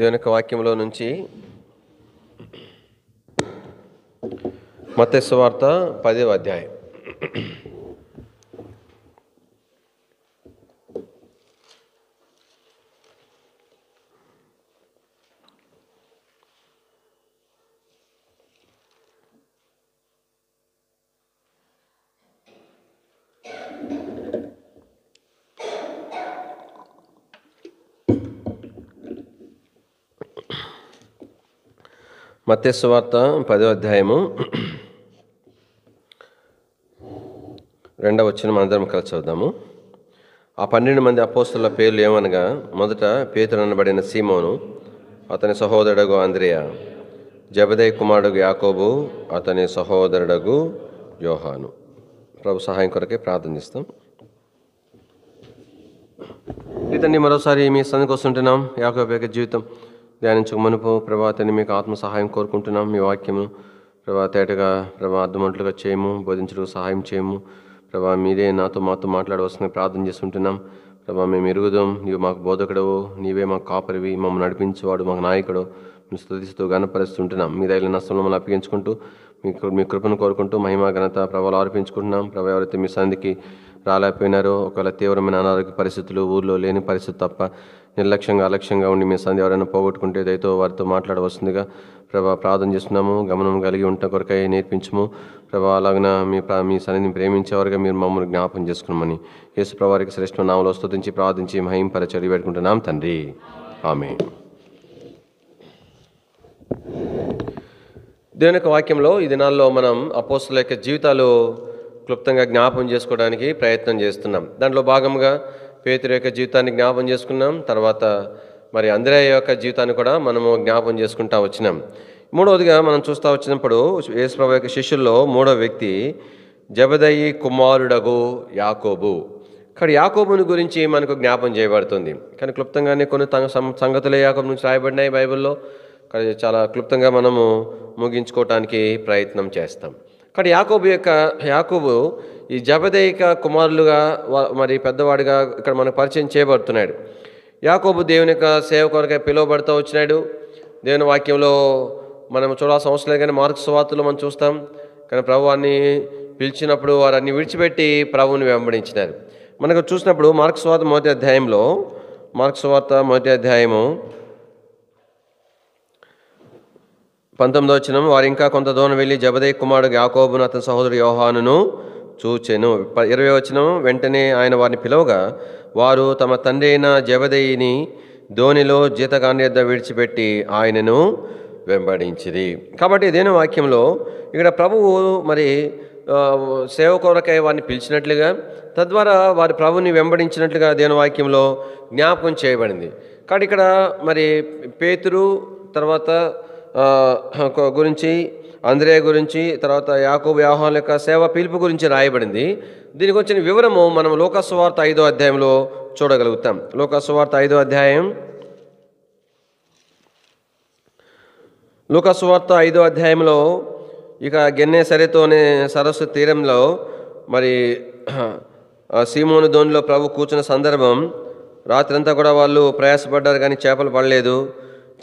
దేవుని యొక్క వాక్యంలో నుంచి మత్తయి సువార్త 10వ అధ్యాయం. మత్తయి సువార్త 10వ అధ్యాయము 2వ వచనం అందరం కలిసి చదువుదాము. ఆ 12 మంది అపోస్తలుల పేర్లు ఏమనగా, మొదట పేతురు అనబడిన సీమోను, అతని సహోదరుడగు అంద్రెయ, జెబెదయి కుమారుడు యాకోబు, అతని సహోదరుడగు యోహాను. ప్రభు సహాయం కొరకే ప్రార్థన చేస్తాం. ఇతన్ని మరోసారి మీ సన్నిధికి వస్తుంటున్నాం. యాకోబు యొక్క జీవితం ధ్యానించక మునుపు ప్రభా తండ్రి మీకు ఆత్మ సహాయం కోరుకుంటున్నాం. మీ వాక్యము ప్రభా తేటగా ప్రభా అర్థమంట్లుగా చేయము, బోధించడానికి సహాయం చేయము ప్రభా. మీరే మాతో మాట్లాడవలసింది ప్రార్థన చేస్తుంటున్నాం ప్రభా. మేము ఎరుగుదాం, నీవు మాకు బోధకుడవు, నీవే మాకు కాపరివి, మమ్మల్ని నడిపించేవాడు, మాకు నాయకుడు, మేము స్తుతిస్తూ గణపరుస్తుంటున్నాం. మీ దయల నష్టంలో మమ్మల్ని అప్పగించుకుంటూ మీ కృపను కోరుకుంటూ మహిమా ఘనత ప్రభావాలు ఆర్పించుకుంటున్నాం ప్రభా. ఎవరైతే మీ సంధికి రాలేకపోయినారో, ఒకవేళ తీవ్రమైన అనారోగ్య పరిస్థితులు, ఊర్లో లేని పరిస్థితి తప్ప నిర్లక్ష్యంగా అలక్ష్యంగా ఉండి మీ సంధి ఎవరైనా పోగొట్టుకుంటే దయతో వారితో మాట్లాడవలసిందిగా ప్రభా ప్రార్థన చేస్తున్నాము. గమనం కలిగి ఉంట కొరకై నేర్పించము ప్రభా. అలాగన మీ సన్నిధిని ప్రేమించేవారుగా మీరు మమ్మల్ని జ్ఞాపకం చేసుకున్నామని యేసు ప్రభువారికి శ్రేష్ఠ నామములో స్తుతించి ప్రార్థించి మహింపరచడి పెట్టుకుంటున్నాం తండ్రి, ఆమేన్. దేవుని యొక్క వాక్యంలో ఈ దినాల్లో మనం అపోస్తలుల యొక్క జీవితాలు క్లుప్తంగా జ్ఞాపకం చేసుకోవడానికి ప్రయత్నం చేస్తున్నాం. దాంట్లో భాగంగా పేతురు యొక్క జీవితాన్ని జ్ఞాపకం చేసుకున్నాం. తర్వాత మరి అంద్రెయ యొక్క జీవితాన్ని కూడా మనము జ్ఞాపకం చేసుకుంటా వచ్చినాం. మూడవదిగా మనం చూస్తూ వచ్చినప్పుడు యేసు ప్రభువు యొక్క శిష్యుల్లో మూడవ వ్యక్తి జెబెదయి కుమారుడగు యాకోబు. ఇక్కడ యాకోబుని గురించి మనకు జ్ఞాపకం చేయబడుతుంది. కానీ క్లుప్తంగానే కొన్ని సంగతులే యాకోబు నుంచి రాయబడినాయి బైబిల్లో. కానీ చాలా క్లుప్తంగా మనము ముగించుకోవటానికి ప్రయత్నం చేస్తాం. కానీ యాకోబు ఈ జెబెదయి కుమారులుగా మరి పెద్దవాడిగా ఇక్కడ మనకు పరిచయం చేయబడుతున్నాడు. యాకోబు దేవుని యొక్క సేవ కొరకై పిలువబడుతూ వచ్చినాడు. దేవుని వాక్యంలో మనం చూడాల్సిన అవసరం లేదు, కానీ మార్కు సువార్తలో మనం చూస్తాం. కానీ ప్రభువాన్ని పిలిచినప్పుడు వారన్ని విడిచిపెట్టి ప్రభువుని వెంబడించినారు. మనకు చూసినప్పుడు మార్కు సువార్త మొదటి అధ్యాయము 19వ వచనం, వారు ఇంకా కొంత దూరం వెళ్ళి జెబెదయి కుమారుడు యాకోబును అతని సహోదరుడు యోహానును చూచెను. 20వ వచనం, వెంటనే ఆయన వారిని పిలవగా వారు తమ తండ్రి అయిన జెబెదయిని దోణిలో జీతగాని యొద్ద విడిచిపెట్టి ఆయనను వెంబడించిరి. కాబట్టి దేని వాక్యంలో ఇక్కడ ప్రభువు మరి సేవ కొరకై వారిని పిలిచినట్లుగా, తద్వారా వారి ప్రభుని వెంబడించినట్లుగా దేని వాక్యంలో జ్ఞాపకం చేయబడింది. కాబట్టి ఇక్కడ మరి పేతురు తర్వాత గురించి, అంద్రెయ గురించి, తర్వాత యాకోబు యోహాను యొక్క సేవ పిలుపు గురించి రాయబడింది. దీనికి వచ్చిన వివరము మనం లూకా సువార్త 5వ అధ్యాయంలో చూడగలుగుతాం. లూకా సువార్త 5వ అధ్యాయం, లూకా సువార్త 5వ అధ్యాయంలో ఇక గెన్నేసరెతు అనే సరస్సు తీరంలో మరి సీమోను దోణిలో ప్రభు కూర్చున్న సందర్భం. రాత్రంతా కూడా వాళ్ళు ప్రయాసపడ్డారు, కానీ చేపలు పడలేదు.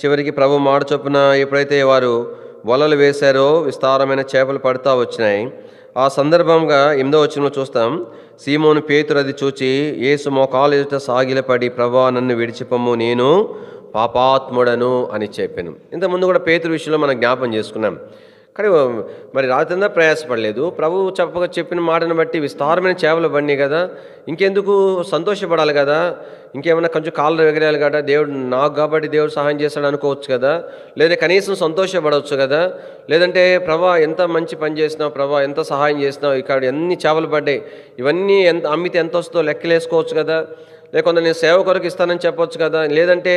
చివరికి ప్రభు మాట చొప్పున ఎప్పుడైతే వారు వలలు వేశారో విస్తారమైన చేపలు పడుతూ వచ్చినాయి. ఆ సందర్భంగా 8వ వచనంలో చూస్తాం, సీమోను పేతురు అది చూచి యేసు మోకాలు ఎదుట సాగిలపడి, ప్రభువా నన్ను విడిచిపొమ్ము, నేను పాపాత్ముడను అని చెప్పాను. ఇంతకుముందు కూడా పేతురు విషయంలో మనం జ్ఞాపం చేసుకున్నాం. కానీ మరి రాత్రంతా ప్రయాసపడలేదు. ప్రభు చెప్పిన మాటను బట్టి విస్తారమైన చేపలు పడినాయి కదా, ఇంకెందుకు సంతోషపడాలి కదా, ఇంకేమైనా కొంచెం కాళ్ళు ఎగరేయాలి కదా, దేవుడు నాకు కాబట్టి దేవుడు సహాయం చేస్తాడు అనుకోవచ్చు కదా, లేదా కనీసం సంతోషపడవచ్చు కదా, లేదంటే ప్రభా ఎంత మంచి పని చేసినావు, ప్రభా ఎంత సహాయం చేసినావు, ఇక్కడ ఎన్ని చేపలు పడ్డాయి, ఇవన్నీ అమ్మితే ఎంత వస్తుందో లెక్కలేసుకోవచ్చు కదా, లేకుండా నేను సేవ కొరకు ఇస్తానని చెప్పొచ్చు కదా, లేదంటే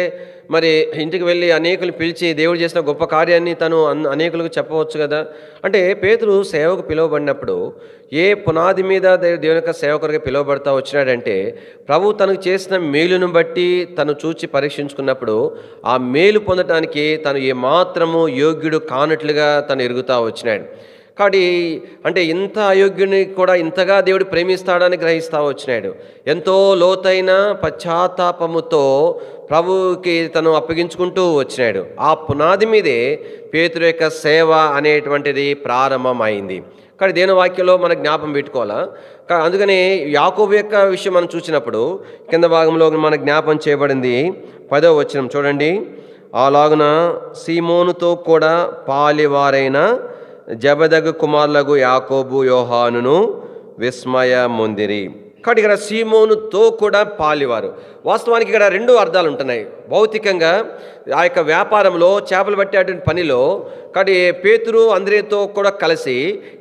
మరి ఇంటికి వెళ్ళి అనేకులు పిలిచి దేవుడు చేసిన గొప్ప కార్యాన్ని తను అనేకులకు చెప్పవచ్చు కదా. అంటే పేతురు సేవకు పిలువబడినప్పుడు ఏ పునాది మీద దేవుని యొక్క సేవ కొరకు పిలువబడతా వచ్చినాడంటే, ప్రభు తనకు చేసిన మేలును బట్టి తను చూచి పరీక్షించుకున్నప్పుడు ఆ మేలు పొందటానికి తను ఏమాత్రము యోగ్యుడు కానట్లుగా తను ఎరుగుతూ వచ్చినాడు. కాబట్టి అంటే ఇంత అయోగ్యుని కూడా ఇంతగా దేవుడు ప్రేమిస్తాడని గ్రహిస్తూ వచ్చినాడు. ఎంతో లోతైన పశ్చాత్తాపముతో ప్రభువుకి తను అప్పగించుకుంటూ వచ్చినాడు. ఆ పునాది మీదే పేతురు యొక్క సేవ అనేటువంటిది ప్రారంభమైంది. కానీ దేవుని వాక్యంలో మన జ్ఞాపం పెట్టుకోవాలా. అందుకని యాకోబు యొక్క విషయం మనం చూసినప్పుడు కింద భాగంలో మన జ్ఞాపం చేయబడింది 10వ వచనం చూడండి. అలాగున సీమోనుతో కూడా పాలివారైన జబదగు కుమారులకు యాకోబు యోహానును విస్మయమొందిరి. కాబట్టి ఇక్కడ సీమోనుతో కూడా పాలివారు. వాస్తవానికి ఇక్కడ 2 అర్థాలు ఉంటున్నాయి. భౌతికంగా ఆ యొక్క వ్యాపారంలో చేపలు పట్టేటువంటి పనిలో కాబట్టి పేతురు అంద్రేతో కూడా కలిసి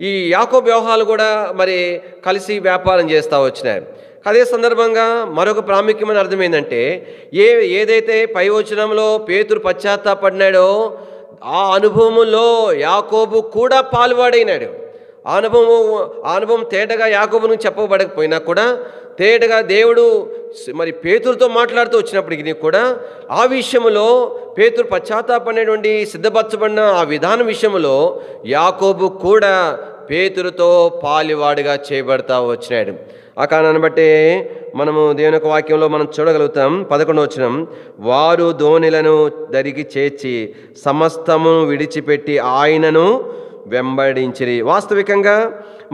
ఈ యాకోబు యోహాను కూడా మరి కలిసి వ్యాపారం చేస్తూ వచ్చినారు. అదే సందర్భంగా మరొక ప్రాముఖ్యమైన అర్థం ఏంటంటే ఏదైతే పై వచనంలో పేతురు పశ్చాత్తాపడినాడో ఆ అనుభవంలో యాకోబు కూడా పాలువాడైనాడు. ఆ అనుభవం తేటగా యాకోబును చెప్పబడకపోయినా కూడా తేటగా దేవుడు మరి పేతురుతో మాట్లాడుతూ వచ్చినప్పటికీ కూడా ఆ విషయంలో పేతురు పశ్చాత్తాపడినటువంటి సిద్ధపరచబడిన ఆ విధానం విషయంలో యాకోబు కూడా పేతురుతో పాలివాడిగా చేయబడతా వచ్చినాడు. ఆ కారణాన్ని బట్టి మనము దేవుని యొక్క వాక్యంలో మనం చూడగలుగుతాం. 11వ వచనం, వారు దోణిలను దరికి చేర్చి సమస్తము విడిచిపెట్టి ఆయనను వెంబడించిరి. వాస్తవికంగా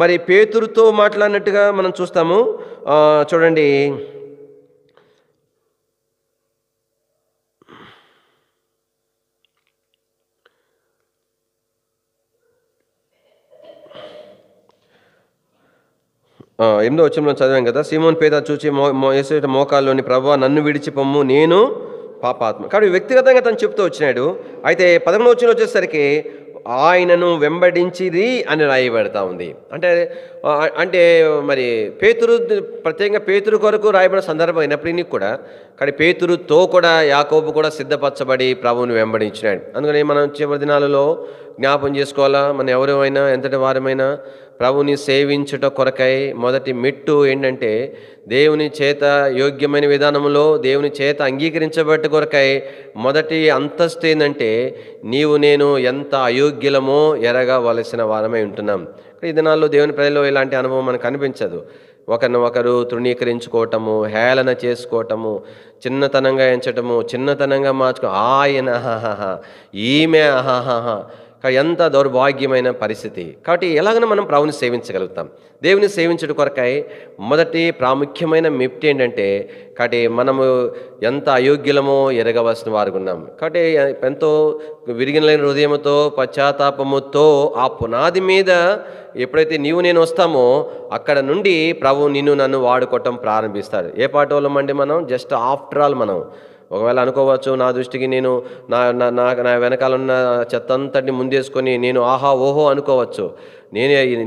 మరి పేతురుతో మాట్లాడినట్టుగా మనం చూస్తాము. చూడండి, ఎనిమిదో వచనంలో చదివాం కదా, సీమోను పేతురు చూచి యేసు మోకాల్లోని ప్రభువా నన్ను విడిచిపొమ్ము నేను పాపాత్మ. కాబట్టి వ్యక్తిగతంగా తను చెప్తూ వచ్చినాడు. అయితే 11వ వచనంలో వచ్చేసరికి ఆయనను వెంబడించిరి అని రాయబడతా ఉంది. అంటే మరి పేతురు ప్రత్యేకంగా పేతురు కొరకు రాయబడిన సందర్భం అయినప్పటికీ కూడా కానీ పేతురుతో కూడా యాకోబు కూడా సిద్ధపరచబడి ప్రభువుని వెంబడించినాడు. అందుకని మనం చివరి దినాలలో జ్ఞాపం చేసుకోవాలా, మన ఎవరైనా ఎంతటి వారమైనా ప్రభుని సేవించుట కొరకై మొదటి మెట్టు ఏంటంటే దేవుని చేత యోగ్యమైన విధానంలో దేవుని చేత అంగీకరించబట్ట కొరకై మొదటి అంతస్తు ఏంటంటే నీవు నేను ఎంత అయోగ్యులమో ఎరగవలసిన వారమై ఉంటున్నాం. ఈ దినాల్లో దేవుని ప్రజల్లో ఇలాంటి అనుభవం మనకు కనిపించదు. ఒకరినొకరు తృణీకరించుకోవటము, హేళన చేసుకోవటము, చిన్నతనంగా ఎంచటము, చిన్నతనంగా ఆయన ఈమె ఎంత దౌర్భాగ్యమైన పరిస్థితి. కాబట్టి ఎలాగైనా మనం ప్రభుని సేవించగలుగుతాం. దేవుని సేవించడం కొరకై మొదటి ప్రాముఖ్యమైన మెట్టు ఏంటంటే కాబట్టి మనము ఎంత అయోగ్యులమో ఎరగవలసిన వారు ఉన్నాం. కాబట్టి ఎంతో విరిగిన హృదయంతో పశ్చాత్తాపముతో ఆ పునాది మీద ఎప్పుడైతే నీవు నేను వస్తామో అక్కడ నుండి ప్రభు నిన్ను నన్ను వాడుకోవటం ప్రారంభిస్తాడు. ఏ పాట వాళ్ళమండి మనం? జస్ట్ ఆఫ్టర్ ఆల్ మనం ఒకవేళ అనుకోవచ్చు, నా దృష్టికి నేను నా వెనకాలన్న చెత్త అంతటిని ముందేసుకొని నేను ఆహా ఓహో అనుకోవచ్చు.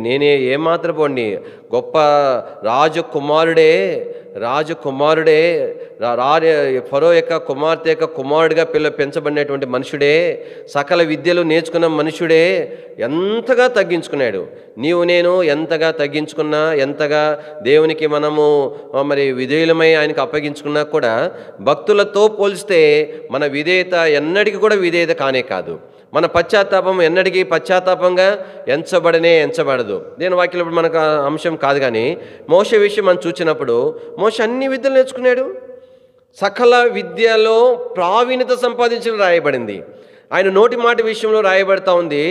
నేనే ఏమాత్రపోండి గొప్ప రాజకుమారుడే ఫరో యొక్క కుమార్తె యొక్క కుమారుడిగా పెంచబడినటువంటి మనుషుడే, సకల విద్యలు నేర్చుకున్న మనుషుడే ఎంతగా తగ్గించుకున్నాడు. నీవు నేను ఎంతగా తగ్గించుకున్నా, ఎంతగా దేవునికి మనము మరి విధేయులమై ఆయనకు అప్పగించుకున్నా కూడా భక్తులతో పోల్స్తే మన విధేయత ఎన్నటికీ కూడా విధేయత కానే కాదు. మన పశ్చాత్తాపం ఎన్నటికీ పశ్చాత్తాపంగా ఎంచబడదు. దేని వాక్యంలో మనకు అంశం కాదు. కానీ మోషే విషయం మనం చూసినప్పుడు మోషే అన్ని విద్యలు నేర్చుకున్నాడు, సకల విద్యలో ప్రావీణ్యత సంపాదించిన రాయబడింది. ఆయన నోటి మాట విషయంలో రాయబడతా ఉంది,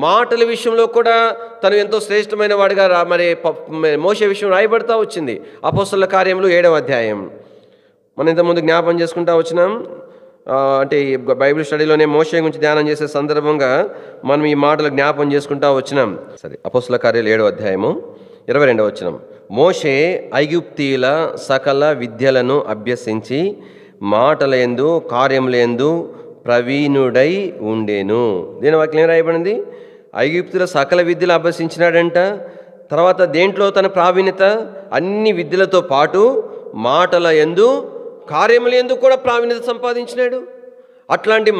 మాటల విషయంలో కూడా తను ఎంతో శ్రేష్టమైన వాడిగా మరి మోషే విషయం రాయబడతా వచ్చింది. అపోస్తలుల కార్యములు 7వ అధ్యాయం మనం ఇంతకుముందు జ్ఞాపం చేసుకుంటా వచ్చినాం. అంటే ఈ బైబిల్ స్టడీలోనే మోషే గురించి ధ్యానం చేసే సందర్భంగా మనం ఈ మాటలు జ్ఞాపం చేసుకుంటా వచ్చినాం. సరే, అపోస్తలుల కార్యాలు 7వ అధ్యాయము 22వ వచనం, మోషే ఐగుప్తీయుల సకల విద్యలను అభ్యసించి మాటలయందు కార్యములందు ప్రవీణుడై ఉండేను. దీని వాక్యం ఏం రాయబడింది? ఐగుప్తుల సకల విద్యలు అభ్యసించినాడంట. తర్వాత దేంట్లో తన ప్రావీణ్యత? అన్ని విద్యలతో పాటు మాటల యందు కార్యముల యందు కూడా ప్రావీణ్యత సంపాదించినాడు. అట్లాంటి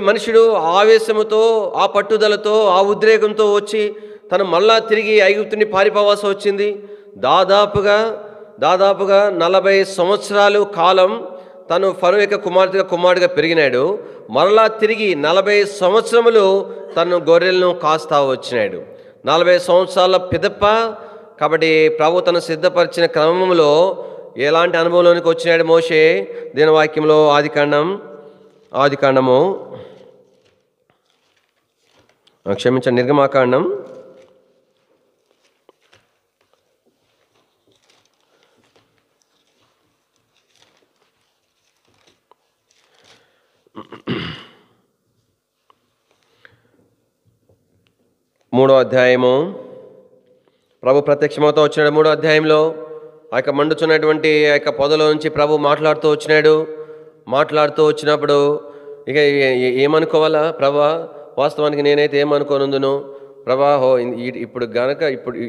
మనుషుడు ఆవేశముతో, ఆ పట్టుదలతో, ఆ ఉద్రేకంతో వచ్చి తను మళ్ళా తిరిగి ఐగుప్తుని పారిపోవాల్సి వచ్చింది. దాదాపుగా 40 సంవత్సరాలు కాలం తను ఫరో యొక్క కుమారుడిగా పెరిగినాడు. మరలా తిరిగి 40 సంవత్సరములు తను గొర్రెలను కాస్తా వచ్చినాడు. 40 సంవత్సరాల పిదప కాబట్టి ప్రభు తను సిద్ధపరిచిన క్రమంలో ఎలాంటి అనుభవంలోనికి వచ్చినాడు మోషే? దీని వాక్యంలో ఆదికాండము క్షమించండి, నిర్గమాకాండం 3వ అధ్యాయము. ప్రభు ప్రత్యక్షమవుతూ వచ్చినాడు 3వ అధ్యాయంలో. ఆ యొక్క మండుచున్నటువంటి ఆ యొక్క పొదలో నుంచి ప్రభు మాట్లాడుతూ వచ్చినప్పుడు ఇక ఏమనుకోవాలా? ప్రభా, వాస్తవానికి నేనైతే ఏమనుకోనుందును ప్రభా, ఇప్పుడు గనక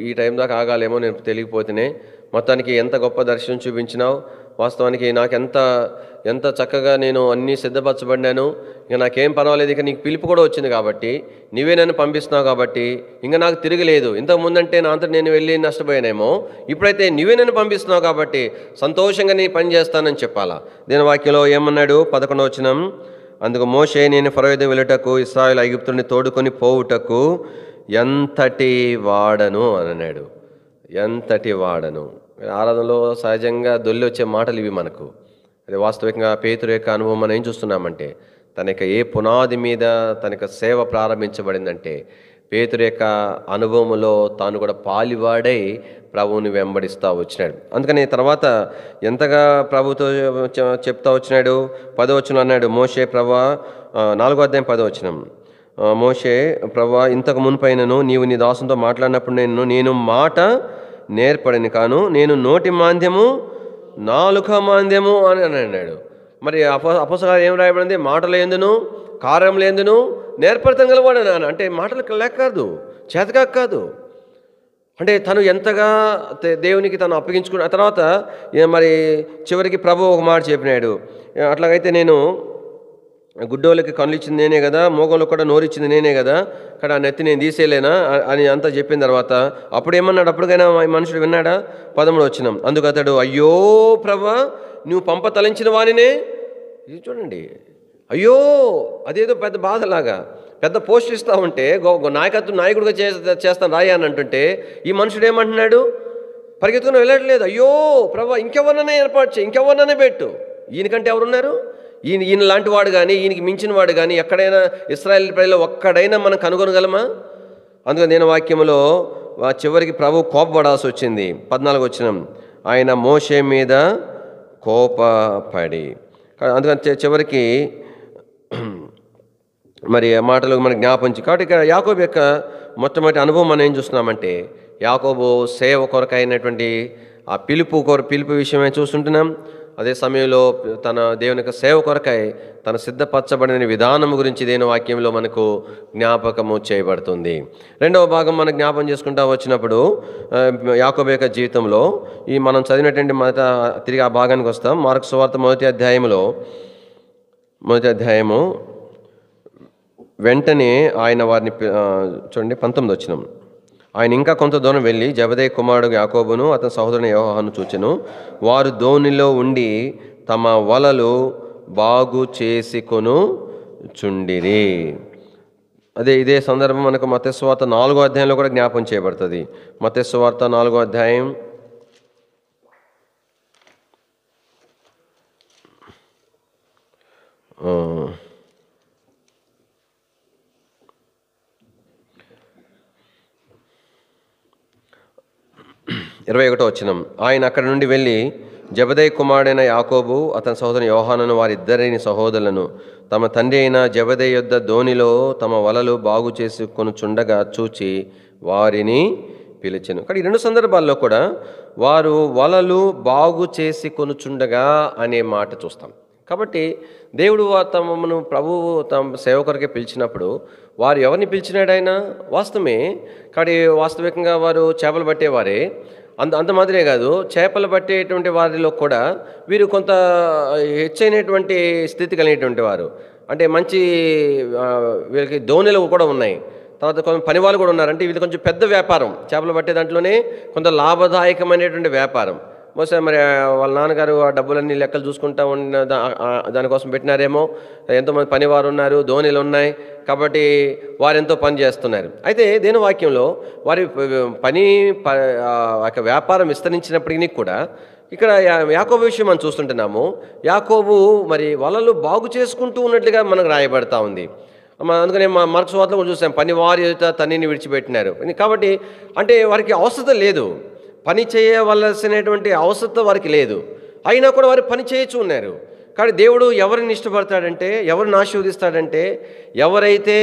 ఈ టైం దాకా ఆగాలేమో నేను తెలియకపోతేనే. మొత్తానికి ఎంత గొప్ప దర్శనం చూపించినావు. వాస్తవానికి నాకు ఎంత చక్కగా నేను అన్నీ సిద్ధపరచబడినాను. ఇక నాకేం పర్వాలేదు. ఇక నీకు పిలుపు కూడా వచ్చింది కాబట్టి, నీవే నన్ను పంపిస్తున్నావు కాబట్టి ఇంకా నాకు తిరగలేదు. ఇంతకుముందంటే నా అంతా నేను వెళ్ళి నష్టపోయానేమో. ఇప్పుడైతే నీవే నన్ను పంపిస్తున్నావు కాబట్టి సంతోషంగా నీ పని చేస్తానని చెప్పాలా. దీని వాక్యంలో ఏమన్నాడు? 11వ వచనం. అందుకు మోషే, నేను ఫరో యొద్దకు వెళ్ళుటకు ఇశ్రాయేలు ఐగుప్తుని తోడుకొని పోవుటకు ఎంతటి వాడను అని అన్నాడు. ఎంతటి వాడను. ఆరాధనలో సహజంగా దొల్లి వచ్చే మాటలు ఇవి మనకు. అది వాస్తవికంగా పేతురు యొక్క అనుభవం మనం ఏం చూస్తున్నామంటే, తన యొక్క ఏ పునాది మీద తన యొక్క సేవ ప్రారంభించబడిందంటే పేతురు యొక్క అనుభవంలో తాను కూడా పాలివాడై ప్రభువుని వెంబడిస్తూ వచ్చినాడు. అందుకని తర్వాత ఎంతగా ప్రభుతో చెప్తా వచ్చినాడు. 10వ వచనం అన్నాడు, మోషే ప్రభా, 4వ అధ్యాయం 10వ వచనం. మోషే ప్రభా, ఇంతకు మునుపైనను నీవు నీ దాసునితో మాట్లాడినప్పుడు నేను మాట నేర్పడని కాను, నేను నోటి మాంద్యము నాలుక మాంద్యము అని అన్నాడు. మరి అపొస్తలులు ఏం రాయబడింది? మాటలు ఎందును కార్యములు ఎందును నేర్పడతాం గలవాడు అని. అంటే మాటలు లేక కాదు, చేతగా కాదు. అంటే తను ఎంతగా దేవునికి తను అప్పగించుకున్న తర్వాత మరి చివరికి ప్రభు ఒక మాట చెప్పినాడు, అట్లాగైతే నేను గుడ్డోళ్ళకి కళ్ళు ఇచ్చింది నేనే కదా, మోగోళ్ళకి కూడా నోరిచ్చింది నేనే కదా, ఇక్కడ ఆ నెత్తి నేను తీసేయలేనా అని అంతా చెప్పిన తర్వాత అప్పుడు ఏమన్నాడు? అప్పటికైనా మనుషుడు విన్నాడా? 13వ వచనం. అందుకు అతడు, అయ్యో ప్రభా, నువ్వు పంప తలంచిన వానినే. ఇది చూడండి, అయ్యో, అదేదో పెద్ద బాధలాగా పెద్ద పోస్ట్ ఇస్తూ ఉంటే నాయకుడిగా చేస్తాను రాయ అని అంటుంటే ఈ మనుషుడు ఏమంటున్నాడు? పరిగెత్తుకుని వెళ్ళట్లేదు. అయ్యో ప్రభా, ఇంకెవరినైనా ఏర్పాటు చేయి, ఇంకెవరినైనా పెట్టు. ఈయనకంటే ఎవరున్నారు? ఈయన లాంటి వాడు కానీ, ఈయనకి మించిన వాడు కానీ ఎక్కడైనా ఇశ్రాయేలు ప్రజల్లో ఒక్కడైనా మనం కనుగొనగలమా? అందుకని నేను వాక్యంలో చివరికి ప్రభు కోపపడాల్సి వచ్చింది. 14వ వచనం. ఆయన మోషే మీద కోపపడి, అందుకని చివరికి మరి ఆ మాటలు మనకు జ్ఞాపంచి. కాబట్టి ఇక్కడ యాకోబు యొక్క మొట్టమొదటి అనుభవం మనం ఏం చూస్తున్నామంటే, యాకోబు సేవ కొరకైనటువంటి ఆ పిలుపు విషయమే చూస్తుంటున్నాం. అదే సమయంలో తన దేవుని యొక్క సేవ కొరకై తన సిద్ధపరచబడిన విధానం గురించి దేని వాక్యంలో మనకు జ్ఞాపకము చేయబడుతుంది. రెండవ భాగం మనం జ్ఞాపకం చేసుకుంటూ వచ్చినప్పుడు యాకోబు యొక్క జీవితంలో ఈ మనం చదివినటువంటి తిరిగి ఆ భాగానికి వస్తాం. మార్కు సువార్త మొదటి అధ్యాయము వెంటనే ఆయన వారిని చూడండి 19వ వచనం. ఆయన ఇంకా కొంత దూరం వెళ్ళి జెబెదయి కుమారుడు యాకోబును అతని సహోదరుని యోహాను చూచెను. వారు దోణిలో ఉండి తమ వలలు బాగు చేసుకొనుచుండిరి. ఇదే సందర్భం మనకు మత్తయి సువార్త 4వ అధ్యాయంలో కూడా జ్ఞాపకం చేయబడుతుంది. మత్తయి సువార్త 4వ అధ్యాయం 21వ వచనం. ఆయన అక్కడి నుండి వెళ్ళి జెబెదయి కుమారుడైన యాకోబు అతని సహోదరుని యోహానును వారిద్దరిని సహోదరులను తమ తండ్రి అయిన జెబెదయి యొద్ద దోణిలో తమ వలలు బాగు చేసుకొనుచుండగా చూచి వారిని పిలిచెను. కానీ ఈ రెండు సందర్భాల్లో కూడా వారు వలలు బాగు చేసుకొనుచుండగా అనే మాట చూస్తాం. కాబట్టి దేవుడు ప్రభువు తమ సేవకుడికి పిలిచినప్పుడు వారు ఎవరిని పిలిచినాడు? ఆయన వాస్తవమే. కానీ వాస్తవికంగా వారు చేపలు పట్టేవారే. అంత మాదిరే కాదు, చేపలు పట్టేటువంటి వారిలో కూడా వీరు కొంత హెచ్చైనటువంటి స్థితి కలిగినటువంటి వారు. అంటే మంచి వీళ్ళకి దోణిలు కూడా ఉన్నాయి, తర్వాత కొంత పని వాళ్ళు కూడా ఉన్నారు. అంటే వీళ్ళు కొంచెం పెద్ద వ్యాపారం, చేపలు పట్టే దాంట్లోనే కొంత లాభదాయకమైనటువంటి వ్యాపారం. బహుశా మరి వాళ్ళ నాన్నగారు ఆ డబ్బులన్నీ లెక్కలు చూసుకుంటా ఉన్న దానికోసం పెట్టినారేమో. ఎంతోమంది పనివారు ఉన్నారు, ధోనిలు ఉన్నాయి, కాబట్టి వారు ఎంతో పని చేస్తున్నారు. అయితే దేని వాక్యంలో వారి పని యొక్క వ్యాపారం విస్తరించినప్పటికీ కూడా ఇక్కడ యాకోబు విషయం మనం చూస్తుంటున్నాము. యాకోబు మరి వలలు బాగు చేసుకుంటూ ఉన్నట్లుగా మనకు రాయబడతా ఉంది. అందుకనే మార్క్స్ వార్తలో కూడా చూసాం, పని వారి ఎదుట తన్నిని విడిచిపెట్టినారు. కాబట్టి అంటే వారికి అవసరం లేదు, పని చేయవలసినటువంటి అవసరం వారికి లేదు, అయినా కూడా వారు పని చేయొచ్చు ఉన్నారు. కానీ దేవుడు ఎవరిని ఇష్టపడతాడంటే, ఎవరిని ఆశీర్వదిస్తాడంటే, ఎవరైతే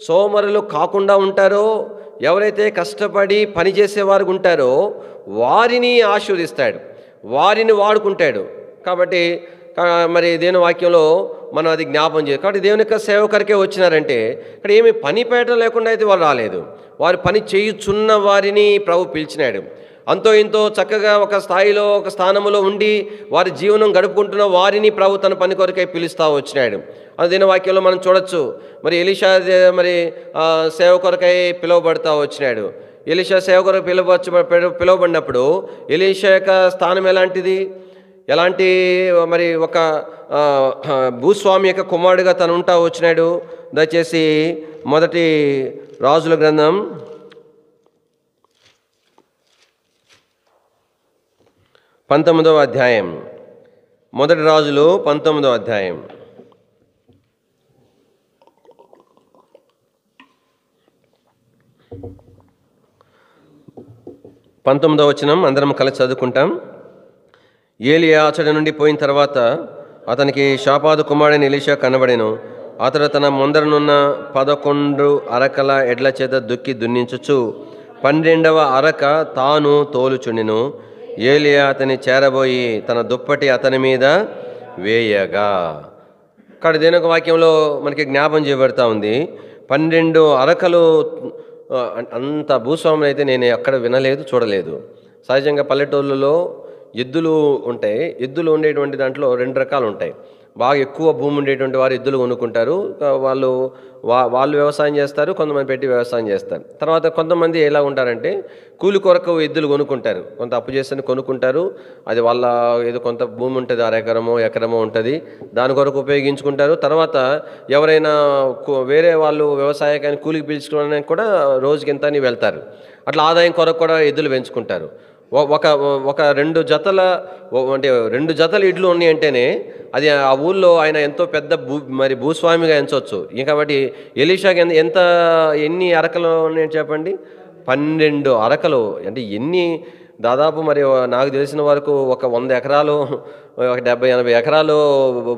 సోమరులు కాకుండా ఉంటారో, ఎవరైతే కష్టపడి పని చేసేవారు ఉంటారో వారిని ఆశీర్వదిస్తాడు, వారిని వాడుకుంటాడు. కాబట్టి మరి దేవుని వాక్యంలో మనం అది జ్ఞాపం చేయాలి. కాబట్టి దేవుని యొక్క సేవకరికే వచ్చినారంటే ఇక్కడ ఏమి పనిపేట లేకుండా అయితే వారు రాలేదు. వారు పని చేయుచున్న వారిని ప్రభు పిలిచినాడు. అంతో ఇంతో చక్కగా ఒక స్థాయిలో ఒక స్థానంలో ఉండి వారి జీవనం గడుపుకుంటున్న వారిని ప్రభు తన పని కొరకై పిలుస్తూ వచ్చినాడు. అది దీని వాక్యంలో మనం చూడొచ్చు. మరి ఎలీషా మరి సేవ కొరకై పిలువబడతా వచ్చినాడు. ఎలీషా సేవ కొరకు పిలువబడినప్పుడు ఎలీషా యొక్క స్థానం ఎలాంటి మరి ఒక భూస్వామి యొక్క కుమారుడిగా తను ఉంటా వచ్చినాడు. దయచేసి మొదటి రాజుల గ్రంథం 19వ అధ్యాయం, మొదటి రాజులు 19వ అధ్యాయం 19వ వచనం అందరం కలిసి చదువుకుంటాం. ఏలియా అతడి నుండి పోయిన తర్వాత అతనికి షాపాదు కుమారుడైన ఎలీషా కనబడెను. అతడు తన ముందరనున్న 11 అరకల ఎడ్ల చేత దుక్కి దున్నించుచు 12వ అరక తాను తోలుచుండెను. ఏలియా అతని చేరబోయి తన దుప్పటి అతని మీద వేయగా. కాబట్టి దేని ఒక వాక్యంలో మనకి జ్ఞాపం చేయబడతా ఉంది. 12 అరకలు అంత భూస్వాములు అయితే నేను ఎక్కడ వినలేదు, చూడలేదు. సహజంగా పల్లెటూళ్ళలో ఎద్దులు ఉంటాయి. ఎద్దులు ఉండేటువంటి దాంట్లో 2 రకాలు ఉంటాయి. బాగా ఎక్కువ భూమి ఉండేటువంటి వారు ఎద్దులు కొనుక్కుంటారు. వాళ్ళు వ్యవసాయం చేస్తారు, కొంతమంది పెట్టి వ్యవసాయం చేస్తారు. తర్వాత కొంతమంది ఎలా ఉంటారంటే కూలి కొరకు ఎద్దులు కొనుక్కుంటారు, కొంత అప్పు చేస్తేనే కొనుక్కుంటారు. అది వాళ్ళ ఏదో కొంత భూమి ఉంటుంది, ఎకరమో ఉంటుంది, దాని కొరకు ఉపయోగించుకుంటారు. తర్వాత ఎవరైనా వేరే వాళ్ళు వ్యవసాయానికి కూలికి పిలుచుకోవడానికి కూడా రోజుకి ఎంత అని వెళ్తారు. అట్లా ఆదాయం కొరకు కూడా ఎద్దులు పెంచుకుంటారు. ఒక 2 జతల అంటే 2 జతల ఇడ్లు ఉన్నాయి అంటేనే అది ఆ ఊళ్ళో ఆయన ఎంతో పెద్ద మరి భూస్వామిగా ఎంచవచ్చు. కాబట్టి ఎలీషాకి ఎన్ని అరకలు ఉన్నాయని చెప్పండి? 12 అరకలు. అంటే దాదాపు మరి నాకు తెలిసిన వరకు ఒక 100 ఎకరాలు, ఒక 70-80 ఎకరాలు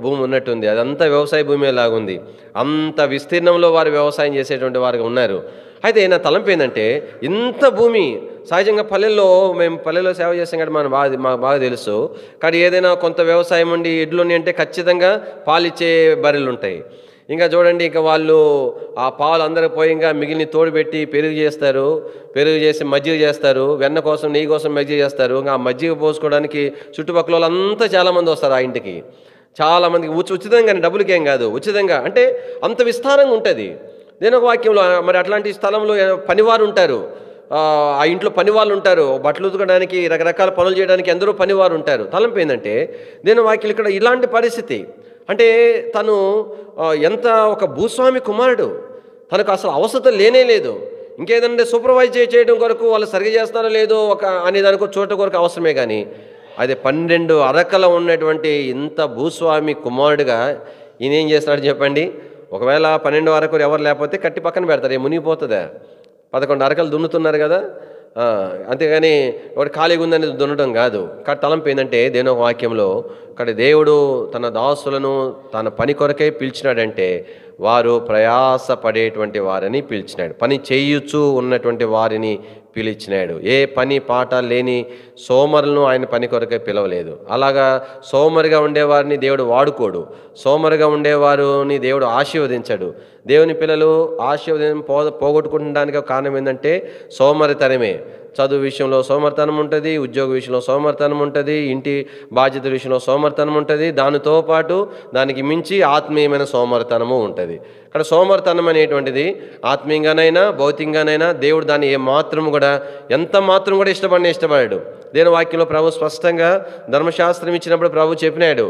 భూమి ఉన్నట్టుంది. అదంతా వ్యవసాయ భూమి లాగుంది. అంత విస్తీర్ణంలో వారు వ్యవసాయం చేసేటువంటి వారు ఉన్నారు. అయితే నా తలంపు ఏంటంటే, ఇంత భూమి సహజంగా మేము పల్లెల్లో సేవ చేస్తాం కాబట్టి మాకు బాగా తెలుసు. కానీ ఏదైనా కొంత వ్యవసాయం ఉండి ఎడ్లు అంటే ఖచ్చితంగా పాలిచ్చే బర్రెలు ఉంటాయి. ఇంకా చూడండి, ఇంకా వాళ్ళు ఆ పాలు అందరికి పోయి ఇంకా మిగిలిన తోడు పెట్టి పెరుగు చేసి మజ్జిగ చేస్తారు, వెన్న కోసం నెయ్యి కోసం మజ్జిగ చేస్తారు. ఇంకా ఆ మజ్జిగ పోసుకోవడానికి చుట్టుపక్కల వాళ్ళంతా చాలామంది వస్తారు ఆ ఇంటికి. చాలామందికి ఉచితంగా, డబ్బులకేం కాదు, ఉచితంగా. అంటే అంత విస్తారంగా ఉంటుంది. నేను ఒక వాక్యంలో మరి అట్లాంటి స్థలంలో పనివారు ఉంటారు, ఆ ఇంట్లో పనివాళ్ళు ఉంటారు, బట్టలు ఉతకడానికి రకరకాల పనులు చేయడానికి ఎందరో పనివారు ఉంటారు. తలంపు ఏంటంటే నేను వాక్యం ఇక్కడ ఇలాంటి పరిస్థితి. అంటే తను ఎంత ఒక భూస్వామి కుమారుడు, తనకు అసలు అవసరం లేనే లేదు. ఇంకేదంటే సూపర్వైజ్ చేయడం కొరకు వాళ్ళు సరిగా చేస్తారో లేదో అనే దానికో చోట కొరకు అవసరమే. కానీ అది 12 అరకల ఉన్నటువంటి ఇంత భూస్వామి కుమారుడుగా ఈయన ఏం చేస్తాడు చెప్పండి? ఒకవేళ 12 అరకులు ఎవరు లేకపోతే కట్టి పక్కన పెడతారు, మునిగిపోతుందా? 11 అరకలు దున్నుతున్నారు కదా, అంతేగాని ఒకటి ఖాళీగా ఉందని దున్నడం కాదు. కాబట్టి తలంపు ఏంటంటే దేని ఒక వాక్యంలో ఇక్కడ దేవుడు తన దాసులను తన పని కొరకే పిలిచినాడంటే వారు ప్రయాసపడేటువంటి వారిని పిలిచినాడు, పని చేయుచూ ఉన్నటువంటి వారిని పిలిచినాడు. ఏ పని పాట లేని సోమరులను ఆయన పని కొరకే పిలవలేదు. అలాగా సోమరిగా ఉండేవారిని దేవుడు వాడుకోడు, సోమరిగా ఉండేవారిని దేవుడు ఆశీర్వదించాడు. దేవుని పిల్లలు ఆశీర్వదం పోగొట్టుకుంటానికి కారణం ఏంటంటే సోమరితనమే. చదువు విషయంలో సోమరితనం ఉంటుంది, ఉద్యోగ విషయంలో సోమరితనం ఉంటుంది, ఇంటి బాధ్యత విషయంలో సోమరితనం ఉంటుంది, దానితో పాటు దానికి మించి ఆత్మీయమైన సోమరితనము ఉంటుంది. ఇక్కడ సోమరితనం అనేటువంటిది ఆత్మీయంగానైనా భౌతికంగానైనా దేవుడు దాన్ని ఎంత మాత్రం కూడా ఇష్టపడాడు. దేవుని వాక్యంలో ప్రభు స్పష్టంగా ధర్మశాస్త్రం ఇచ్చినప్పుడు ప్రభు చెప్పినాడు.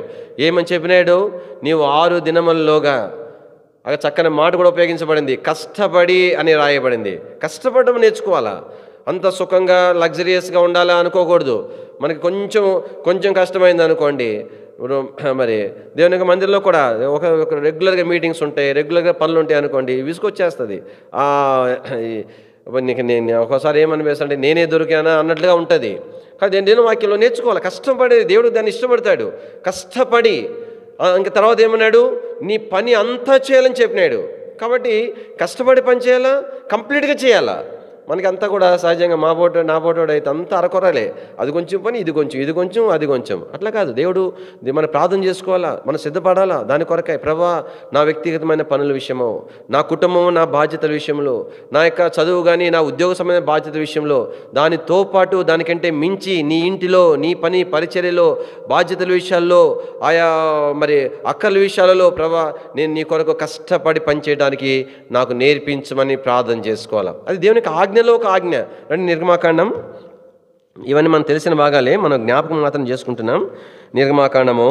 ఏమని చెప్పినాడు? నీవు 6 దినముల్లోగా, అక్కడ చక్కని మాట కూడా ఉపయోగించబడింది, కష్టపడి అని రాయబడింది. కష్టపడడం నేర్చుకోవాలా. అంత సుఖంగా లగ్జరియస్గా ఉండాలా అనుకోకూడదు. మనకి కొంచెం కష్టమైంది అనుకోండి, మరి దేవుని యొక్క మందిరంలో కూడా ఒక రెగ్యులర్గా మీటింగ్స్ ఉంటాయి, రెగ్యులర్గా పనులు ఉంటాయి అనుకోండి, విసుకొచ్చేస్తుంది. నేను ఒక్కోసారి ఏమనిపిస్తుంటే నేనే దొరికానా అన్నట్లుగా ఉంటుంది. కానీ దేవుని వాక్యంలో నేర్చుకోవాలి. కష్టపడి దేవుడు దాన్ని ఇష్టపడతాడు. కష్టపడి ఇంక తర్వాత ఏమన్నాడు? నీ పని అంతా చేయాలని చెప్పినాడు. కాబట్టి కష్టపడి పని చేయాలా, కంప్లీట్గా చేయాలా. మనకి అంతా కూడా సహజంగా నా పోటోడు అయితే అంతా అరకొరలే, అది కొంచెం పని, ఇది కొంచెం అది కొంచెం, అట్లా కాదు. దేవుడు మనం ప్రార్థన చేసుకోవాలా, మనం సిద్ధపడాలా దాని కొరకై. ప్రభా, నా వ్యక్తిగతమైన పనుల విషయమో, నా కుటుంబం, నా బాధ్యతల విషయంలో, నా యొక్క చదువు కానీ నా ఉద్యోగ సంబంధమైన బాధ్యత విషయంలో, దానితో పాటు దానికంటే మించి నీ ఇంటిలో నీ పని పరిచర్యలో బాధ్యతల విషయాల్లో, ఆయా మరి అక్కల విషయాలలో ప్రభా, నేను నీ కొరకు కష్టపడి పనిచేయడానికి నాకు నేర్పించమని ప్రార్థన చేసుకోవాలా. అది దేవునికి ఆజ్ఞలో ఒక ఆజ్ఞ. రండి నిర్గమాకాండం, ఇవన్నీ మనకు తెలిసిన భాగాలే, మనం జ్ఞాపకం మాత్రం చేసుకుంటున్నాం. నిర్గమాకాండము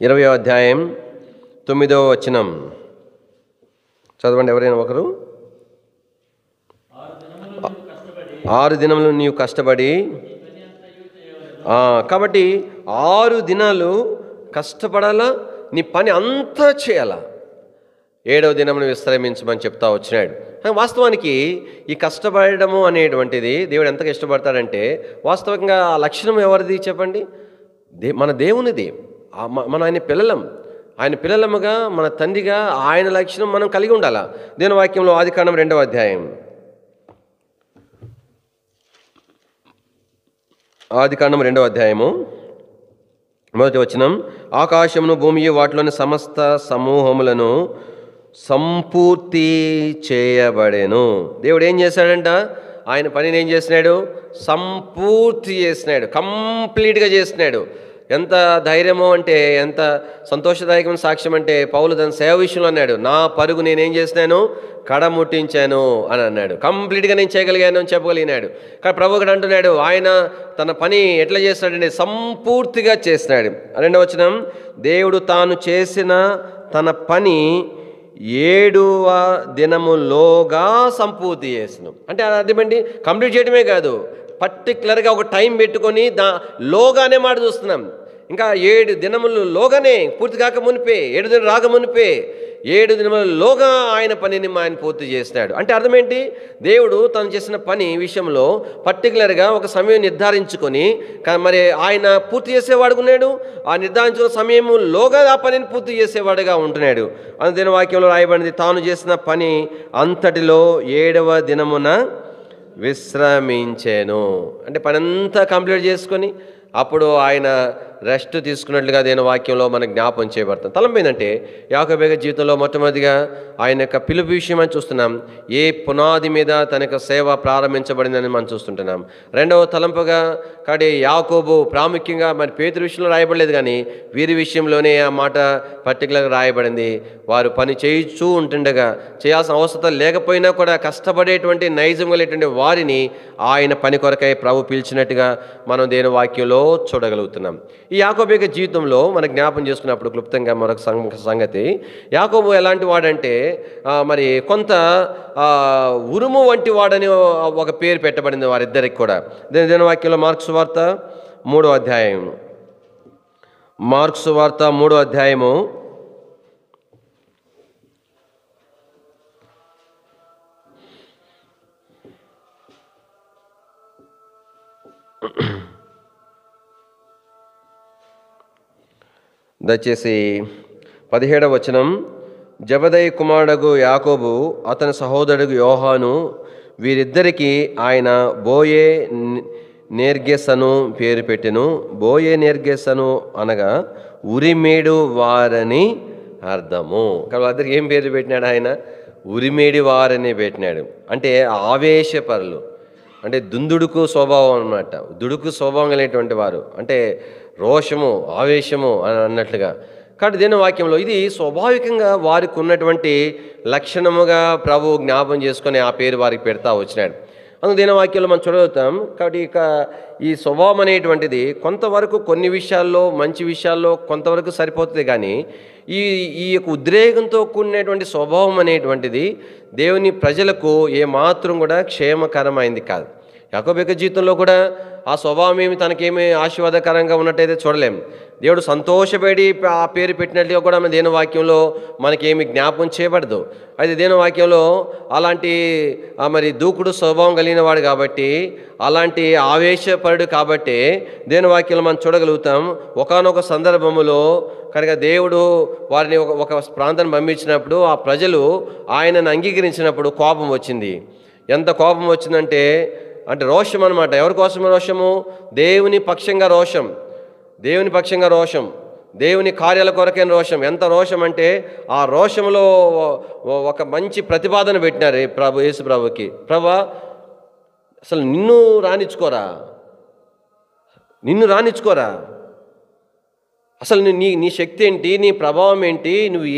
20వ అధ్యాయం 9వ వచనం చదవండి ఎవరైనా ఒకరు. 6 దినములు నీవు కష్టపడి, కాబట్టి 6 దినాలు కష్టపడాలా, నీ పని అంతా చేయాలా, 7వ దినమును విశ్రమించమని చెప్తా వచ్చినాడు. వాస్తవానికి ఈ కష్టపడము అనేటువంటిది దేవుడు ఎంతగా ఇష్టపడతాడంటే, వాస్తవంగా ఆ లక్షణం ఎవరిది చెప్పండి? మన దేవునిది. మన ఆయన పిల్లలముగా, మన తండ్రిగా ఆయన లక్షణం మనం కలిగి ఉండాలా. దేవుని వాక్యంలో ఆదికాండం 2వ అధ్యాయం, ఆదికాండం 2వ అధ్యాయము 1వ వచనం, ఆకాశమును భూమియు వాటిలోని సమస్త సమూహములను సంపూర్తి చేయబడెను. దేవుడు ఏం చేశాడంట? ఆయన పనిని ఏం చేసినాడు? సంపూర్తి చేసినాడు, కంప్లీట్గా చేసినాడు. ఎంత ధైర్యమో అంటే, ఎంత సంతోషదాయకమైన సాక్ష్యం అంటే, పౌలు తన సేవ విషయంలో అన్నాడు, నా పరుగు నేనేం చేసినాను? కడముట్టించాను అని అన్నాడు. కంప్లీట్గా నేను చేయగలిగాను అని చెప్పగలిగినాడు. కానీ ప్రభు కూడా అంటున్నాడు, ఆయన తన పని ఎట్లా చేస్తున్నాడంటే సంపూర్తిగా చేసినాడు. 2వ వచనం, దేవుడు తాను చేసిన తన పని 7వ దినములోగా సంపూర్తి చేసినాం. అంటే అదేమండి, కంప్లీట్ చేయడమే కాదు, పర్టికులర్గా ఒక టైం పెట్టుకొని లోగానే మాట చూస్తున్నాం. ఇంకా 7 దినములలోగానే, పూర్తి కాక మునిపే, 7 దినం రాక మునిపే 7 దినములలోగా ఆయన పనిని ఆయన పూర్తి చేసినాడు. అంటే అర్థమేంటి? దేవుడు తను చేసిన పని విషయంలో పర్టికులర్గా ఒక సమయం నిర్ధారించుకొని మరి ఆయన పూర్తి చేసేవాడుకున్నాడు. ఆ నిర్ధారించుకున్న సమయంలోగా ఆ పనిని పూర్తి చేసేవాడుగా ఉంటున్నాడు. అందుకని వాక్యంలో రాయబడింది, తాను చేసిన పని అంతటిలో 7వ దినమున విశ్రమించాను. అంటే పని అంతా కంప్లీట్ చేసుకొని అప్పుడు ఆయన రెస్ట్ తీసుకున్నట్లుగా దేని వాక్యంలో మనకు జ్ఞాపం చేయబడతాం. తలంపైందంటే యాకోబు జీవితంలో మొట్టమొదటిగా ఆయన యొక్క పిలుపు విషయం అని చూస్తున్నాం. ఏ పునాది మీద తన యొక్క సేవ ప్రారంభించబడిందని మనం చూస్తుంటున్నాం. 2వ తలంపుగా కాబట్టి యాకోబు ప్రాముఖ్యంగా మరి పేతురు విషయంలో రాయబడలేదు, కానీ వీరి విషయంలోనే ఆ మాట పర్టికులర్గా రాయబడింది. వారు పని చేయించూ ఉంటుండగా, చేయాల్సిన అవసరం లేకపోయినా కూడా కష్టపడేటువంటి నైజం కలిగేటువంటి వారిని ఆయన పని కొరకై ప్రభు పిలిచినట్టుగా మనం దేని వాక్యంలో చూడగలుగుతున్నాం. ఈ యాకోబు యొక్క జీవితంలో మనం జ్ఞాపం చేసుకున్నప్పుడు క్లుప్తంగా మరొక సంగతి, యాకోబు ఎలాంటి వాడంటే మరి కొంత ఉరుము వంటి వాడని ఒక పేరు పెట్టబడింది వారిద్దరికి కూడా. దేని వాక్యంలో మార్క్స్ వార్త 3వ అధ్యాయం, మార్క్స్ వార్త 3వ అధ్యాయము 17వ వచనం, జబదయి కుమారుడగు యాకోబు అతని సహోదరుడు యోహాను వీరిద్దరికీ ఆయన బోయే నేర్గెసను పేరు పెట్టెను. బోయే నేర్గెసను అనగా ఉరిమేడు వారని అర్థము. కాబట్టి అందరికి ఏం పేరు పెట్టినాడు ఆయన? ఉరిమేడి వారని పెట్టినాడు. అంటే ఆవేశపరులు, అంటే దుందుడుకు స్వభావం అన్నమాట. దుడుకు స్వభావం కలిగినటువంటి వారు, అంటే రోషము ఆవేశము అని అన్నట్లుగా. కాబట్టి దేని వాక్యంలో ఇది స్వాభావికంగా వారికి ఉన్నటువంటి లక్షణముగా ప్రభు జ్ఞాపం చేసుకొని ఆ పేరు వారికి పెడతా వచ్చినాడు. అందుకు దేని వాక్యంలో మనం చూడగలుగుతాం. కాబట్టి ఇక ఈ స్వభావం అనేటువంటిది కొంతవరకు కొన్ని విషయాల్లో మంచి విషయాల్లో కొంతవరకు సరిపోతుంది, కానీ ఈ ఈ యొక్క ఉద్రేకంతో కూడినటువంటి స్వభావం అనేటువంటిది దేవుని ప్రజలకు ఏమాత్రం కూడా క్షేమకరమైంది కాదు. యాకోబు యొక్క జీవితంలో కూడా ఆ స్వభావం ఏమి తనకేమి ఆశీర్వాదకరంగా ఉన్నట్టయితే చూడలేం. దేవుడు సంతోషపడి ఆ పేరు పెట్టినట్టుగా కూడా మన దేని వాక్యంలో మనకేమి జ్ఞాపకం చేయబడదు. అయితే దేని వాక్యంలో అలాంటి మరి దూకుడు స్వభావం కలిగిన వాడు కాబట్టి, అలాంటి ఆవేశపరుడు కాబట్టి దేని వాక్యంలో మనం చూడగలుగుతాం. ఒకానొక సందర్భములో కనుక దేవుడు వారిని ఒక ప్రాంతాన్ని పంపించినప్పుడు ఆ ప్రజలు ఆయనను అంగీకరించినప్పుడు కోపం వచ్చింది. ఎంత కోపం వచ్చిందంటే రోషం అనమాట. ఎవరి కోసమే రోషము? దేవుని పక్షంగా రోషం, దేవుని పక్షంగా రోషం, దేవుని కార్యాల కొరకైన రోషం. ఎంత రోషం అంటే ఆ రోషంలో ఒక మంచి ప్రతిపాదన పెట్టినారు యేసు ప్రభుకి. ప్రభా, అసలు నిన్ను రానిచ్చుకోరా, అసలు నీ శక్తి ఏంటి, నీ ప్రభావం ఏంటి, నువ్వు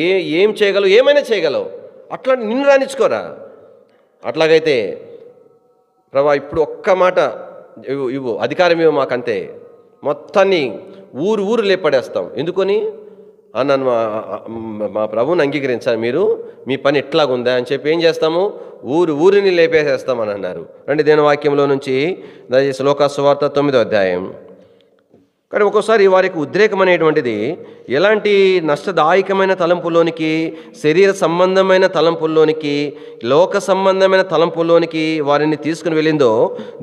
ఏం చేయగలవు, ఏమైనా చేయగలవు, అట్లా నిన్ను రానిచ్చుకోరా. అట్లాగైతే ప్రభా ఇప్పుడు ఒక్క మాట ఇవ్వు, అధికారం ఇవ్వు మాకంతే, మొత్తాన్ని ఊరు లేపడేస్తాం. ఎందుకని నన్ను మా ప్రభువుని అంగీకరించాలి, మీరు మీ పని ఎట్లాగుందా అని చెప్పి ఏం చేస్తాము, ఊరిని లేపేసేస్తామని అన్నారు. రండి దేని వాక్యంలో నుంచి దయచేసి లోకా సువార్త 9వ అధ్యాయం. కానీ ఒక్కోసారి వారికి ఉద్రేకం అనేటువంటిది ఎలాంటి నష్టదాయకమైన తలంపుల్లోనికి, శరీర సంబంధమైన తలంపుల్లోనికి, లోక సంబంధమైన తలంపుల్లోనికి వారిని తీసుకుని వెళ్ళిందో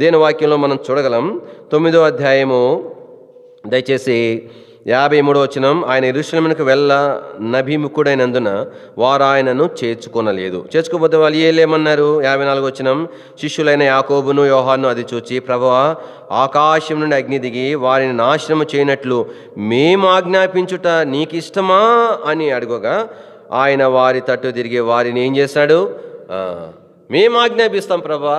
దేని వాక్యంలో మనం చూడగలం. 9వ అధ్యాయము దయచేసి 53వ వచనం. ఆయన యెరూషలేమునకు వెళ్ళ నభిముఖుడైనందున వారు ఆయనను చేర్చుకొనలేదు. చేర్చుకోకపోతే వాళ్ళు ఏమన్నారు? 54వ వచనం. శిష్యులైన యాకోబును యోహాను అది చూచి, ప్రభువా, ఆకాశం నుండి అగ్ని దిగి వారిని నాశనము చేయనట్లు మేము ఆజ్ఞాపించుట నీకు ఇష్టమా అని అడుగగా ఆయన వారి తట్టు తిరిగి వారిని ఏం చేశాడు? మేము ఆజ్ఞాపిస్తాం ప్రభా,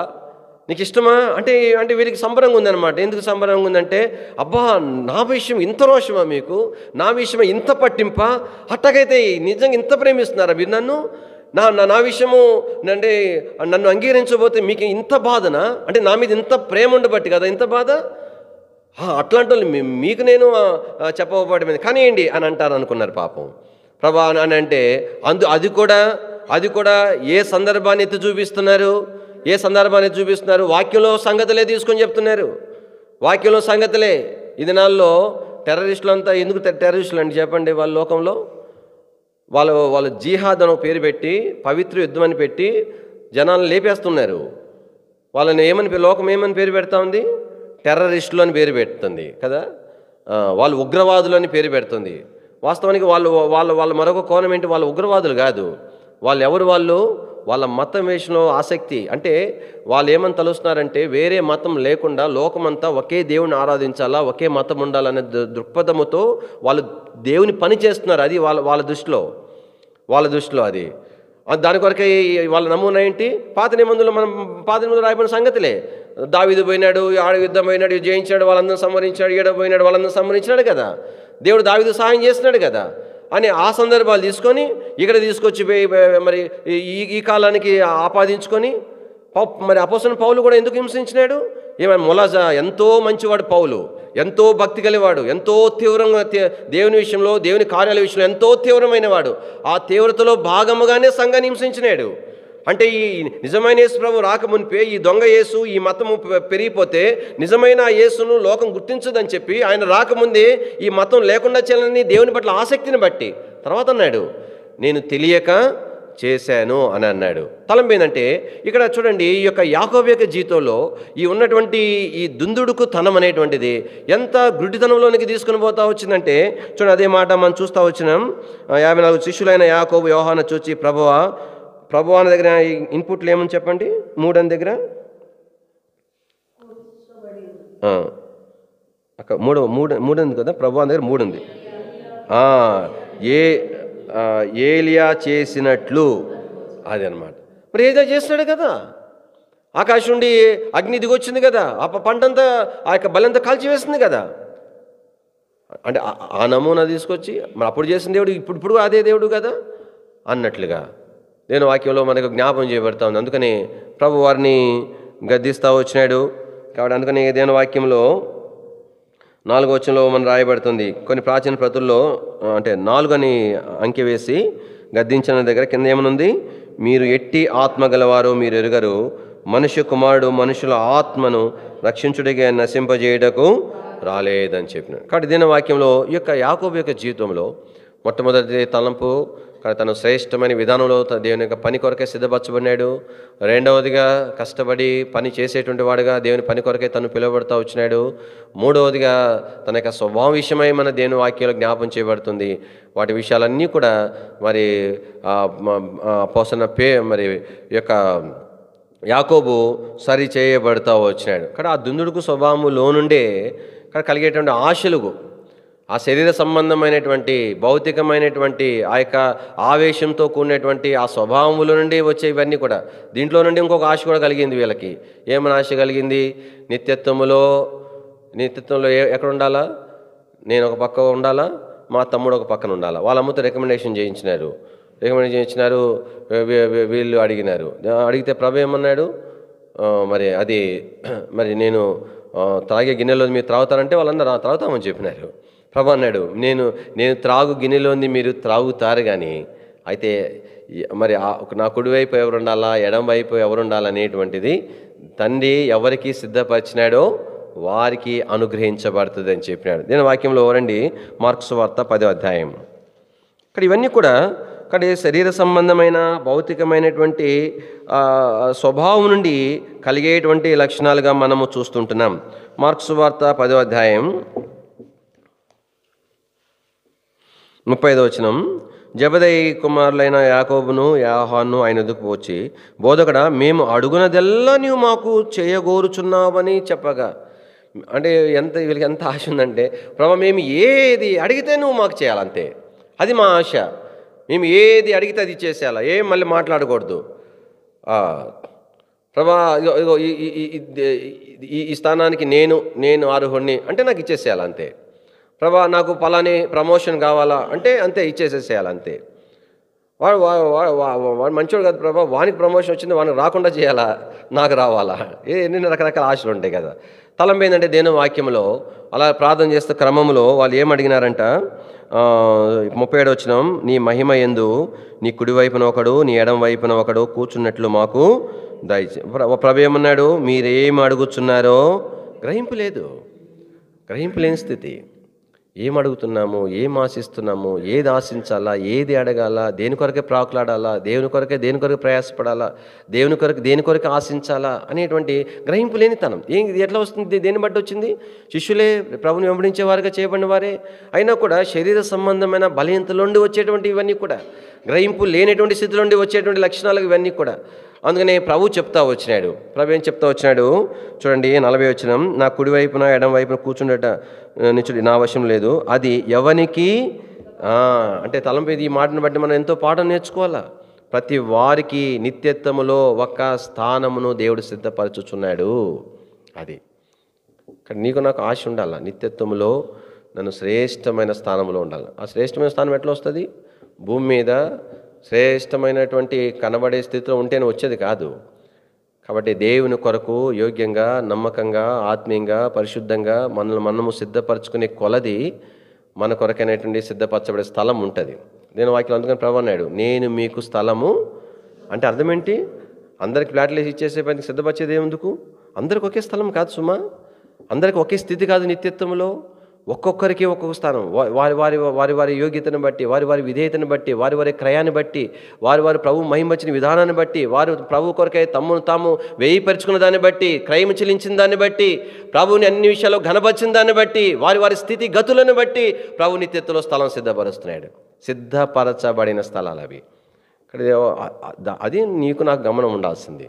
నీకు ఇష్టమా అంటే వీరికి సంబరంగా ఉందన్నమాట. ఎందుకు సంబరంగా ఉందంటే, అబ్బా నా విషయం ఇంత రోషమా మీకు, నా విషయమే ఇంత పట్టింపా, అట్టగైతే నిజంగా ఇంత ప్రేమిస్తున్నారా మీరు నన్ను, నా విషయము అంటే నన్ను అంగీకరించబోతే మీకు ఇంత బాధనా, అంటే నా మీద ఇంత ప్రేమ ఉండబట్టి కదా ఇంత బాధ, అట్లాంటి వాళ్ళు మీకు నేను చెప్పబోవడం కానివ్వండి అని అంటారు అనుకున్నారు పాపం. ప్రభా అని అంటే అది కూడా ఏ సందర్భాన్ని ఎత్తి చూపిస్తున్నారు? వాక్యంలో సంగతులే తీసుకొని చెప్తున్నారు. వాక్యంలో సంగతులే. ఈ దినాల్లో టెర్రరిస్టులు అంతా ఎందుకు టెర్రరిస్టులు అండి చెప్పండి? వాళ్ళ లోకంలో వాళ్ళు జిహాద్ అని పేరు పెట్టి, పవిత్ర యుద్ధం అని పెట్టి జనాలను లేపేస్తున్నారు. వాళ్ళని లోకం ఏమని పేరు పెడతా ఉంది? టెర్రరిస్టులు అని పేరు పెడుతుంది కదా. వాళ్ళు ఉగ్రవాదులు అని పేరు పెడుతుంది. వాస్తవానికి వాళ్ళ మరొక కోణం ఏంటి? వాళ్ళు ఉగ్రవాదులు కాదు. వాళ్ళ మతం విషయంలో ఆసక్తి. అంటే వాళ్ళు ఏమని తలుస్తున్నారంటే, వేరే మతం లేకుండా లోకమంతా ఒకే దేవుని ఆరాధించాలా, ఒకే మతం ఉండాలనే దృక్పథముతో వాళ్ళు దేవుని పని చేస్తున్నారు. అది వాళ్ళ దృష్టిలో అది. దాని కొరకే వాళ్ళ నమూనా ఏంటి? పాత నిబంధనలు రాయబడిన సంగతులే. దావీదు పోయినాడు, ఆడ యుద్ధం పోయినాడు, జయించాడు, వాళ్ళందరూ సంహరించాడు, ఈడ పోయినాడు, వాళ్ళందరూ సంహరించినాడు కదా. దేవుడు దావీదు సహాయం చేస్తున్నాడు కదా అని ఆ సందర్భాలు తీసుకొని ఇక్కడ తీసుకొచ్చి మరి ఈ కాలానికి ఆపాదించుకొని మరి అపోస్తలుడైన పౌలు కూడా ఎందుకు హింసించినాడు? ఏమైనా మొలాజా? ఎంతో మంచివాడు పౌలు, ఎంతో భక్తి కలివాడు, ఎంతో తీవ్రంగా దేవుని విషయంలో, దేవుని కార్యాల విషయంలో ఎంతో తీవ్రమైన వాడు. ఆ తీవ్రతలో భాగముగానే సంఘాన్ని హింసించినాడు. అంటే ఈ నిజమైన యేసు ప్రభు రాకమునిపే ఈ దొంగ యేసు, ఈ మతము పెరిగిపోతే నిజమైన యేసును లోకం గుర్తించదని చెప్పి ఆయన రాకముందే ఈ మతం లేకుండా చేయాలని దేవుని పట్ల ఆసక్తిని బట్టి తర్వాత అన్నాడు, నేను తెలియక చేశాను అని అన్నాడు. తలంపు ఏంటంటే ఇక్కడ చూడండి, ఈ యొక్క యాకోబు యొక్క జీవితంలో ఈ ఉన్నటువంటి ఈ దుందుడుకు తనం అనేటువంటిది ఎంత గుడ్డితనంలోనికి తీసుకుని పోతా వచ్చిందంటే చూడండి, అదే మాట మనం చూస్తూ వచ్చినాం. 54 శిష్యులైన యాకోబు యోహాను చూచి, ప్రభువా అన్న దగ్గర ఇన్పుట్లు ఏమని చెప్పండి? 3 అని దగ్గర అక్క 3 ఉంది కదా, ప్రభువా అన్న దగ్గర 3 ఉంది. ఏలియా చేసినట్లు అది అనమాట. మరి ఏదో చేస్తున్నాడు కదా, ఆకాశం నుండి అగ్ని దిగొచ్చింది కదా, ఆ పంటంతా ఆ యొక్క బలంతా కాల్చివేస్తుంది కదా. అంటే ఆ నమూనా తీసుకొచ్చి మరి అప్పుడు చేసిన దేవుడు ఇప్పుడు అదే దేవుడు కదా అన్నట్లుగా దేవుని వాక్యంలో మనకు జ్ఞాపం చేయబడతా ఉంది. అందుకని ప్రభు వారిని గద్దిస్తూ వచ్చినాడు. కాబట్టి అందుకని దేవుని వాక్యంలో 4వ వచనంలో మనం రాయబడుతుంది. కొన్ని ప్రాచీన ప్రతుల్లో అంటే 4 అని అంకె వేసి గద్దించిన దగ్గర కింద ఏమనుంది, మీరు ఎట్టి ఆత్మ గలవారు మీరు ఎరుగరు, మనుష్య కుమారుడు మనుషుల ఆత్మను రక్షించుడిగా నశింపజేయుటకు రాలేదని చెప్పినాడు. కాబట్టి దీని వాక్యంలో ఈ యొక్క యాకోబు యొక్క జీవితంలో మొట్టమొదటి తలంపు తను శ్రేష్టమైన విధానంలో దేవుని యొక్క పని కొరకే సిద్ధపరచబడినాడు. రెండవదిగా కష్టపడి పని చేసేటువంటి వాడుగా దేవుని పని కొరకే తను పిలువబడతా వచ్చినాడు. మూడవదిగా తన యొక్క స్వభావం విషయమై మన దేవుని వాక్యంలో జ్ఞాపం చేయబడుతుంది. వాటి విషయాలన్నీ కూడా మరి మరి యొక్క యాకోబు సరి చేయబడతా వచ్చినాడు. కానీ ఆ దుందుడుకు స్వభావంలో నుండే కలిగేటువంటి ఆశలు, ఆ శరీర సంబంధమైనటువంటి భౌతికమైనటువంటి ఆ యొక్క ఆవేశంతో కూడినటువంటి ఆ స్వభావముల నుండి వచ్చే ఇవన్నీ కూడా దీంట్లో నుండి ఇంకొక ఆశ కూడా కలిగింది వీళ్ళకి. ఏమని ఆశ కలిగింది? నిత్యత్వంలో ఎక్కడ ఉండాలా? నేను ఒక పక్క ఉండాలా, మా తమ్ముడు ఒక పక్కన ఉండాలా. వాళ్ళ అమ్మతో రికమెండేషన్ చేయించినారు. వీళ్ళు అడిగితే ప్రభు ఏమన్నాడు, మరి నేను త్రాగే గిన్నెలో మీరు త్రాగుతారంటే వాళ్ళందరూ త్రాగుతామని చెప్పినారు. ప్రభు అన్నాడు, నేను త్రాగు గిన్నెలోంది మీరు త్రాగుతారు, కానీ అయితే మరి నా కుడివైపు ఎవరు ఉండాలా, ఎడం వైపు ఎవరు ఉండాలనేటువంటిది తండ్రి ఎవరికి సిద్ధపరిచినాడో వారికి అనుగ్రహించబడుతుంది అని చెప్పినాడు. దీని వాక్యంలో రండి, మార్కు సువార్త 10వ అధ్యాయం. ఇక్కడ ఇవన్నీ కూడా శరీర సంబంధమైన భౌతికమైనటువంటి స్వభావం నుండి కలిగేటువంటి లక్షణాలుగా మనము చూస్తుంటున్నాం. మార్కు సువార్త 10వ అధ్యాయం 35వ వచనం. జబదయి కుమారులైన యాకోబును యోహాను ఆయన ఎదుకు వచ్చి, బోధకుడా, మేము అడుగునదెల్లా నీవు మాకు చేయగోరుచున్నావని చెప్పగా. అంటే వీళ్ళకి ఎంత ఆశ ఉందంటే, ప్రభు మేము ఏది అడిగితే నువ్వు మాకు చేయాలంతే, అది మా ఆశ. మేము ఏది అడిగితే అది ఇచ్చేసేయాలా, ఏం మళ్ళీ మాట్లాడకూడదు. ప్రభా ఈ స్థానానికి నేను అర్హుణ్ణి అంటే నాకు ఇచ్చేసేయాలి అంతే. ప్రభా నాకు పలాని ప్రమోషన్ కావాలా అంటే అంతే, ఇచ్చేసేసేయాలి అంతే. వాడు మంచోడు కదా ప్రభా, వానికి ప్రమోషన్ వచ్చింది, వానికి రాకుండా చేయాలా, నాకు రావాలా, ఎన్ని రకరకాల ఆశలు ఉంటాయి కదా. తలంపు ఏంటంటే దేవుని వాక్యంలో అలా ప్రార్థన చేస్తే క్రమంలో వాళ్ళు ఏమడిగినారంట, 37వ వచనం, నీ మహిమ యందు నీ కుడివైపున ఒకడు నీ ఎడం వైపున ఒకడు కూర్చున్నట్లు మాకు దయచే. ప్రభు ఏమన్నాడు, మీరేం అడుగుతున్నారో గ్రహింపు లేని స్థితి. ఏం అడుగుతున్నాము, ఏం ఆశిస్తున్నాము, ఏది ఆశించాలా, ఏది అడగాల, దేని కొరకే ప్రాకులాడాలా, దేని కొరకే ప్రయాసపడాలా, దేని కొరకే ఆశించాలా అనేటువంటి గ్రహింపు లేనితనం. ఎట్లా వస్తుంది? దేన్ని బట్టి వచ్చింది? శిష్యులే ప్రభుని వెంబడించేవారుగా చేయబడిన వారే అయినా కూడా శరీర సంబంధమైన బలహీనతల నుండి వచ్చేటువంటి ఇవన్నీ కూడా, గ్రహింపు లేనటువంటి స్థితి నుండి వచ్చేటువంటి లక్షణాలు ఇవన్నీ కూడా. అందుకనే ప్రభు ఏం చెప్తా వచ్చినాడు చూడండి, 40వ వచనం, నా కుడివైపున ఎడం వైపున కూర్చుండట నిచ్చుడి నా వశం లేదు, అది ఎవనికి అంటే తలంపు. ఈ మాటను బట్టి మనం ఎంతో పాఠం నేర్చుకోవాలా. ప్రతి వారికి నిత్యత్వములో ఒక స్థానమును దేవుడు సిద్ధపరచుచున్నాడు. అది నీకు నాకు ఆశ ఉండాలా, నిత్యత్వములో నన్ను శ్రేష్టమైన స్థానంలో ఉండాలి. ఆ శ్రేష్టమైన స్థానం ఎట్లా వస్తుంది? భూమి మీద శ్రేష్టమైనటువంటి కనబడే స్థితిలో ఉంటేనే వచ్చేది కాదు. కాబట్టి దేవుని కొరకు యోగ్యంగా, నమ్మకంగా, ఆత్మీయంగా, పరిశుద్ధంగా మనము సిద్ధపరచుకునే కొలది మన కొరకైనటువంటి సిద్ధపరచబడే స్థలం ఉంటుంది. నేను వాక్యం అందుకని ప్రభు అన్నాడు, నేను మీకు స్థలము అంటే అర్థం ఏంటి? అందరికి ఫ్లాట్లు వేసి ఇచ్చేసే పనికి సిద్ధపరిచేది ఏముందుకు? అందరికి ఒకే స్థలం కాదు సుమా, అందరికి ఒకే స్థితి కాదు. నిత్యత్వంలో ఒక్కొక్కరికి ఒక్కొక్క స్థానం, వారి యోగ్యతను బట్టి, వారి విధేయతను బట్టి, వారి క్రయాన్ని బట్టి, వారి ప్రభు మహిమచిన విధానాన్ని బట్టి, వారు ప్రభు కొరకై తమ్మును తాము వేయిపరుచుకున్న దాన్ని బట్టి, క్రయం చెల్లించిన దాన్ని బట్టి, ప్రభువుని అన్ని విషయాల్లో ఘనపరిచిన దాన్ని బట్టి, వారి స్థితి గతులను బట్టి ప్రభు నిత్యత్వంలో స్థలం సిద్ధపరుస్తున్నాడు. సిద్ధపరచబడిన స్థలాలు అవి. అది నీకు నాకు గమనం ఉండాల్సింది.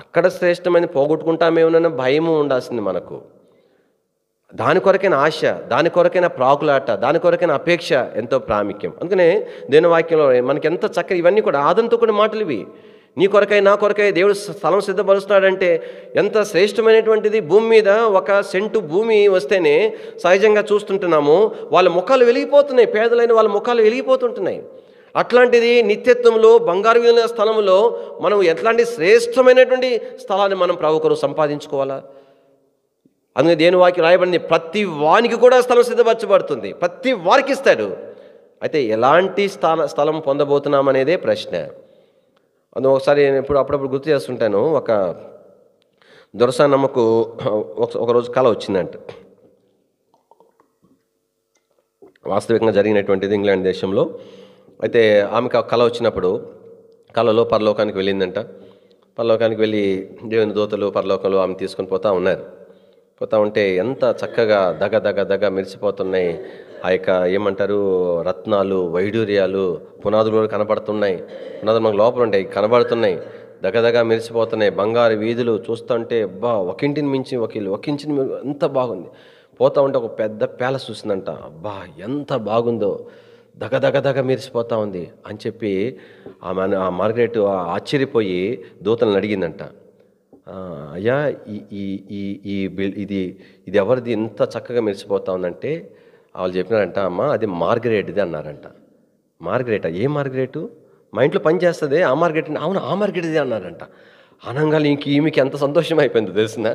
అక్కడ శ్రేష్టమైన పోగొట్టుకుంటామేమన్నా భయము ఉండాల్సింది మనకు. దాని కొరకైన ఆశ, దాని కొరకైన ప్రాకులాట, దాని కొరకైన అపేక్ష ఎంతో ప్రాముఖ్యం. అందుకనే దేవుని వాక్యంలో మనకి ఎంత చక్కని ఇవన్నీ కూడా ఆదంతో కూడా మాటలు ఇవి. నీ కొరకై నా కొరకై దేవుడు స్థలం సిద్ధపరుస్తున్నాడంటే ఎంత శ్రేష్టమైనటువంటిది. భూమి మీద ఒక సెంటు భూమి వస్తేనే సహజంగా చూస్తుంటున్నాము, వాళ్ళ ముఖాలు వెలిగిపోతున్నాయి, పేదలైన వాళ్ళ ముఖాలు వెలిగిపోతుంటున్నాయి. అట్లాంటిది నిత్యత్వంలో బంగారు విలువైన స్థలంలో మనం ఎట్లాంటి శ్రేష్టమైనటువంటి స్థలాన్ని మనం ప్రభు కొరకు సంపాదించుకోవాలా. అందుకే దేవుని వాక్యం రాయబడింది, ప్రతి వానికి కూడా స్థలం సిద్ధపరచబడుతుంది, ప్రతి వారికి ఇస్తాడు. అయితే ఎలాంటి స్థలం పొందబోతున్నామనేదే ప్రశ్న. అందులో ఒకసారి నేను అప్పుడప్పుడు గుర్తు చేస్తుంటాను. ఒక దొరసానమ్మకు ఒకరోజు కళ వచ్చిందంట. వాస్తవికంగా జరిగినటువంటిది ఇంగ్లాండ్ దేశంలో. అయితే ఆమెకు ఆ కళ వచ్చినప్పుడు కళలో పరలోకానికి వెళ్ళిందంట. పరలోకానికి వెళ్ళి దేవుని దూతలు పరలోకంలో ఆమె తీసుకొని పోతా ఉంటే ఎంత చక్కగా దగ మెరిసిపోతున్నాయి. ఆ యొక్క ఏమంటారు, రత్నాలు, వైడూర్యాలు, పునాదులు కూడా కనబడుతున్నాయి. పునాదులు మనకు లోపల ఉంటాయి, కనబడుతున్నాయి, దగ మెరిసిపోతున్నాయి. బంగారు వీధులు చూస్తుంటే ఒకింటిని మించి ఒకించిని ఎంత బాగుంది. పోతా ఉంటే ఒక పెద్ద ప్యాలెస్ చూసిందంట. ఎంత బాగుందో, దగ మెరిసిపోతా ఉంది అని చెప్పి ఆ మార్గరెట్ ఆశ్చర్యపోయి దూతలను అడిగిందంట, అయ్యా ఇది ఎవరిది ఇంత చక్కగా మెరిసిపోతా ఉందంటే వాళ్ళు చెప్పినారంట, అమ్మ అది మార్గరెట్ది అన్నారంట. మార్గరెటా? ఏ మార్గరెటు? మా ఇంట్లో పని చేస్తుంది ఆ మార్గరెట్. అవును, ఆ మార్గరెట్ది అన్నారంట. అనంగా ఈమెకి ఎంత సంతోషం అయిపోయిందో తెలిసిన.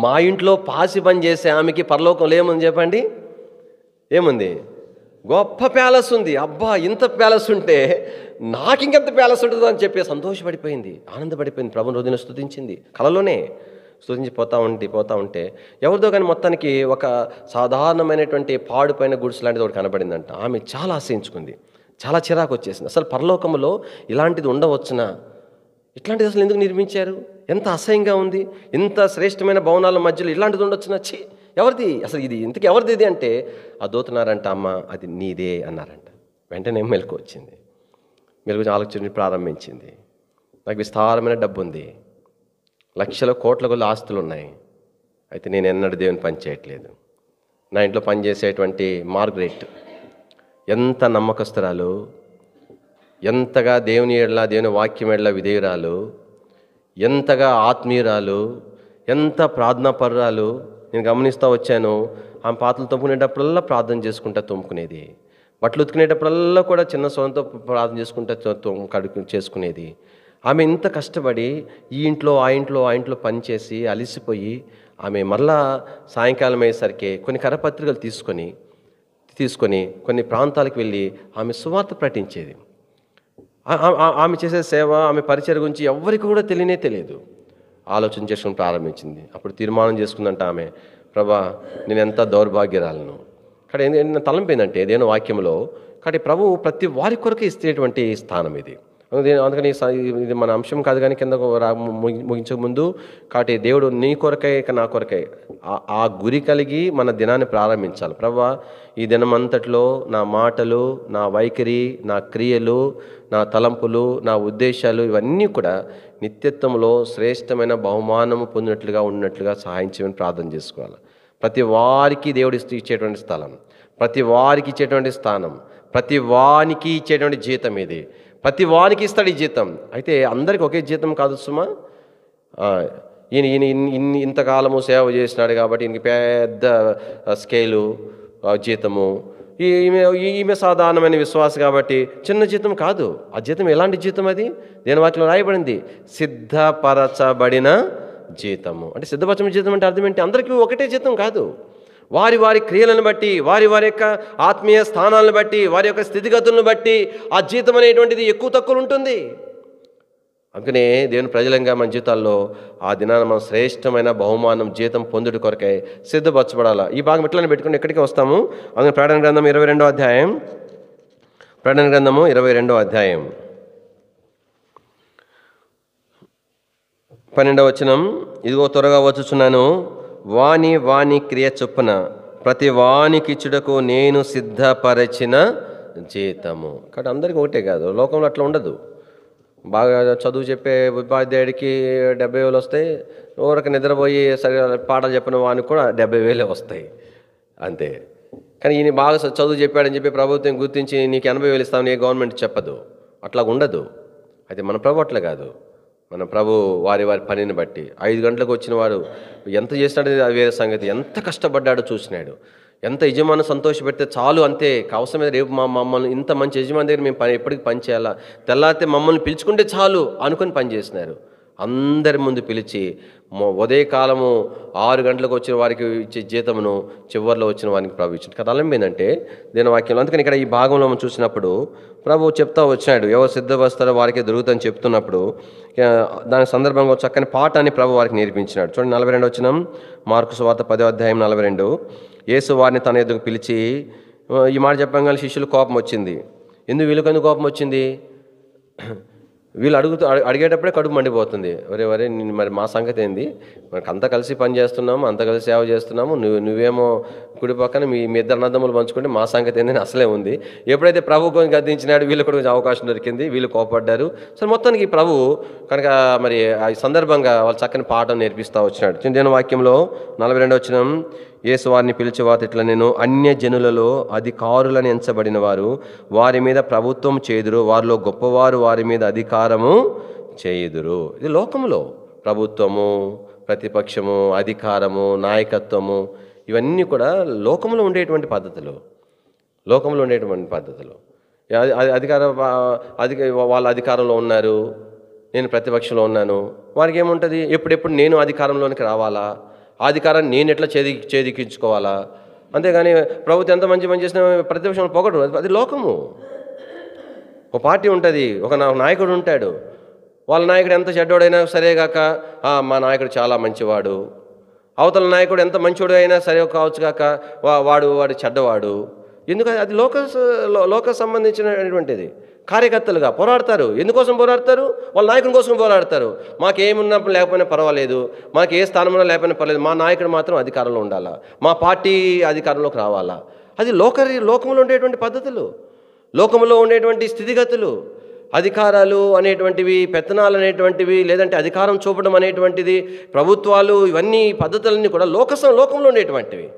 మా ఇంట్లో పాసి పని చేసే ఆమెకి పరలోకంలో ఏముంది చెప్పండి? ఏముంది? గొప్ప ప్యాలెస్ ఉంది. ఇంత ప్యాలెస్ ఉంటే నాకు ఇంకెంత ప్యాలెస్ ఉంటుందో అని చెప్పి సంతోషపడిపోయింది, ఆనందపడిపోయింది. ప్రభుని రోజున స్తుతించింది, కలలోనే స్తుతించి పోతా ఉంటే ఎవరిదో కానీ మొత్తానికి ఒక సాధారణమైనటువంటి పాడుపైన గుడిసె లాంటిది ఒకటి కనబడిందంట. ఆమె చాలా ఆశయించుకుంది, చాలా చిరాకు వచ్చేసింది. అసలు పరలోకంలో ఇలాంటిది ఉండవచ్చునా? ఇట్లాంటిది అసలు ఎందుకు నిర్మించారు? ఎంత అసహ్యంగా ఉంది. ఇంత శ్రేష్టమైన భవనాల మధ్యలో ఇలాంటిది ఉండొచ్చునా? ఎవరిది అసలు ఇది? ఇంతకు ఎవరిది ఇది అంటే ఆ దూతనారంట, అమ్మ అది నీదే అన్నారంట. వెంటనే మెలకు వచ్చింది, మెలకు ఆలోచన ప్రారంభించింది. నాకు విస్తారమైన డబ్బు ఉంది, లక్షల కోట్ల కొద్ది ఆస్తులు ఉన్నాయి. అయితే నేను ఎన్నడూ దేవుని పని చేయట్లేదు. నా ఇంట్లో పనిచేసేటువంటి మార్గరెట్ ఎంత నమ్మకస్తురాలు, ఎంతగా దేవుని ఎడల, దేవుని వాక్యం ఎడల విధేయురాలు, ఎంతగా ఆత్మీయురాలు, ఎంత ప్రార్థనాపరురాలు. నేను గమనిస్తూ వచ్చాను. ఆమె పాత్రలు తొమ్ముకునేటప్పుడల్లా ప్రార్థన చేసుకుంటా తోముకునేది. బట్టలు ఉతుకునేటప్పుడల్లా కూడా చిన్న స్వరంతో ప్రార్థన చేసుకుంటా చేసుకునేది. ఆమె ఇంత కష్టపడి ఈ ఇంట్లో ఆ ఇంట్లో పనిచేసి అలిసిపోయి ఆమె మరలా సాయంకాలం అయ్యేసరికి కొన్ని కరపత్రికలు తీసుకొని కొన్ని ప్రాంతాలకు వెళ్ళి ఆమె సువార్త ప్రకటించేది. ఆమె చేసే సేవ, ఆమె పరిచయం గురించి ఎవరికి కూడా తెలియదు. ఆలోచన చేసుకుని ప్రారంభించింది. అప్పుడు తీర్మానం చేసుకుందంట ఆమె, ప్రభా నేను ఎంత దౌర్భాగ్యరాలను. కానీ ఏంటంటే తలంపోయిందంటే దేవుని వాక్యంలో, కాబట్టి ప్రభువు ప్రతి వారి కొరకు ఇస్తేటువంటి స్థానం ఇది. అందుకని ఇది మన అంశం కాదు, కానీ కింద ముగించక ముందు కాబట్టి దేవుడు నీ కొరకై నా కొరకై ఆ గురి కలిగి మన దినాన్ని ప్రారంభించాలి. ప్రభువా ఈ దినమంతట్లో నా మాటలు, నా వైఖరి, నా క్రియలు, నా తలంపులు, నా ఉద్దేశాలు ఇవన్నీ కూడా నిత్యత్వంలో శ్రేష్టమైన బహుమానము పొందినట్లుగా ఉన్నట్లుగా సహాయం చేయమని ప్రార్థన చేసుకోవాలి. ప్రతి వారికి దేవుడు ఇచ్చేటువంటి స్థలం, ప్రతి వారికి ఇచ్చేటువంటి స్థానం, ప్రతి వానికి ఇచ్చేటువంటి జీతం ఇది. ప్రతి వానికి ఇస్తాడు ఈ జీతం. అయితే అందరికీ ఒకే జీతం కాదు సుమా. ఈయన ఇంతకాలము సేవ చేసినాడు కాబట్టి ఈయనకి పెద్ద స్కేలు జీతము, ఈమె సాధారణమైన విశ్వాస కాబట్టి చిన్న జీతం కాదు. ఆ జీతం ఎలాంటి జీతం? అది దేని వాటిలో రాయబడింది, సిద్ధపరచబడిన జీతము. అంటే సిద్ధపరచబడిన జీతం అంటే అర్థం ఏంటి? అందరికీ ఒకటే జీతం కాదు. వారి వారి క్రియలను బట్టి, వారి యొక్క ఆత్మీయ స్థానాలను బట్టి, వారి యొక్క స్థితిగతులను బట్టి ఆ జీతం అనేటువంటిది ఎక్కువ తక్కువలు ఉంటుంది. అందుకనే దేవుని ప్రజలంగా మన జీవితాల్లో ఆ దినాన మనం శ్రేష్టమైన బహుమానం జీతం పొందుడు కొరకై సిద్ధపరచబడాలి. ఈ భాగం ఎట్లని పెట్టుకుని ఎక్కడికి వస్తాము? అందుకని ప్రకటన గ్రంథం 22వ అధ్యాయం, ప్రకటన గ్రంథము 22వ అధ్యాయం 12వ వచనం, ఇదిగో త్వరగా వచ్చుచున్నాను, వాని క్రియ చొప్పున ప్రతి వానికి ఇచ్చుటకు నేను సిద్ధపరచిన జీతము. కాబట్టి అందరికీ ఒకటే కాదు, లోకంలో అట్లా ఉండదు. బాగా చదువు చెప్పే ఉపాధ్యాయుడికి 70,000 వస్తాయి, ఊరికి నిద్రపోయి సరిగా పాటలు చెప్పిన వానికి కూడా 70,000 వస్తాయి అంతే. కానీ ఈయన బాగా చదువు చెప్పాడని చెప్పి ప్రభుత్వం గుర్తించి నీకు 80,000 ఇస్తామని గవర్నమెంట్ చెప్పదు, అట్లా ఉండదు. అయితే మన ప్రభు అట్లా కాదు. మన ప్రభు వారి పనిని బట్టి 5 గంటలకు వచ్చిన వాడు ఎంత చేసినాడో అది వేరే సంగతి, ఎంత కష్టపడ్డాడో చూసినాడు. ఎంత యజమాని సంతోషపెడితే చాలు, అంతే. అవసరమే రేపు మమ్మల్ని ఇంత మంచి యజమాని దగ్గర మేము ఎప్పటికి పని చేయాలా, తెల్లారితే మమ్మల్ని పిలుచుకుంటే చాలు అనుకుని పని చేసినారు. అందరి ముందు పిలిచి ఉదయకాలము 6 గంటలకు వచ్చిన వారికి ఇచ్చే జీతమును చివరిలో వచ్చిన వారికి ప్రభు ఇచ్చింది. కదా అలం ఏంటంటే దీని వాక్యంలో. అందుకని ఇక్కడ ఈ భాగంలో మనం చూసినప్పుడు ప్రభు చెప్తా వచ్చినాడు, ఎవరు సిద్ధపరుస్తారో వారికే దొరుకుతుందని చెప్తున్నప్పుడు దాని సందర్భంగా చక్కని పాఠాన్ని ప్రభు వారికి నేర్పించినాడు. చూడండి 42 వచనం, మార్కు సువార్త 10వ అధ్యాయం 42. యేసు వారిని తన ఎదుగు పిలిచి ఈ మాట చెప్పగానే శిష్యులు కోపం వచ్చింది. వీళ్ళకెందుకు కోపం వచ్చింది? వీళ్ళు అడిగేటప్పుడే కడుపు మండిపోతుంది. వరే మరి మా సంగతి ఏంది, మనకు అంతా కలిసి పని చేస్తున్నాము, అంతా కలిసి సేవ చేస్తున్నాము, నువ్వేమో కుడి పక్కన మీ ఇద్దరు అన్నదమ్ములు పంచుకుంటే మా సంగతి ఏందని అసలే ఉంది. ఎప్పుడైతే ప్రభు కొంచెం గద్దించినాడు, వీళ్ళు కూడా కొంచెం అవకాశం దొరికింది, వీళ్ళు కోపడ్డారు. సరే మొత్తానికి ప్రభు కనుక మరి ఆ సందర్భంగా వాళ్ళు చక్కని పాఠం నేర్పిస్తూ వచ్చినాడు. చిన్న వాక్యంలో 42 వచనం, యేసు వారిని పిలిచేవారు ఇట్లా, నేను అన్యజనులలో అధికారులని ఎంచబడిన వారు వారి మీద ప్రభుత్వం చేయుదురు, వారిలో గొప్పవారు వారి మీద అధికారము చేయుదురు. ఇది లోకములో ప్రభుత్వము, ప్రతిపక్షము, అధికారము, నాయకత్వము ఇవన్నీ కూడా లోకంలో ఉండేటువంటి పద్ధతులు. వాళ్ళ అధికారంలో ఉన్నారు, నేను ప్రతిపక్షంలో ఉన్నాను. వారికి ఏముంటుంది, ఎప్పుడెప్పుడు నేను అధికారంలోనికి రావాలా, అధికారాన్ని నేను ఎట్లా చేదిక్కించుకోవాలా. అంతేగాని ప్రభుత్వం ఎంత మంచి పని చేసినా ప్రతిపక్షంలో పొగడు, అది లోకము. ఒక పార్టీ ఉంటుంది, ఒక నాయకుడు ఉంటాడు, వాళ్ళ నాయకుడు ఎంత చెడ్డోడైనా సరేగాక మా నాయకుడు చాలా మంచివాడు, అవతల నాయకుడు ఎంత మంచివాడు అయినా సరే కావచ్చు కాక వాడు చెడ్డవాడు. ఎందుకంటే అది లోక సంబంధించినటువంటిది. కార్యకర్తలుగా పోరాడతారు. ఎందుకోసం పోరాడతారు? వాళ్ళ నాయకుని కోసం పోరాడతారు. మాకేమున్నప్పుడు లేకపోయినా పర్వాలేదు, మాకు ఏ స్థానంలో లేకపోయినా పర్వాలేదు, మా నాయకుడు మాత్రం అధికారంలో ఉండాలా, మా పార్టీ అధికారంలోకి రావాలా. అది లోకంలో ఉండేటువంటి పద్ధతులు, లోకంలో ఉండేటువంటి స్థితిగతులు. అధికారాలు అనేటువంటివి, పెత్తనాలు అనేటువంటివి, లేదంటే అధికారం చూపడం అనేటువంటిది, ప్రభుత్వాలు, ఇవన్నీ పద్ధతులన్నీ కూడా లోకంలో ఉండేటువంటివి.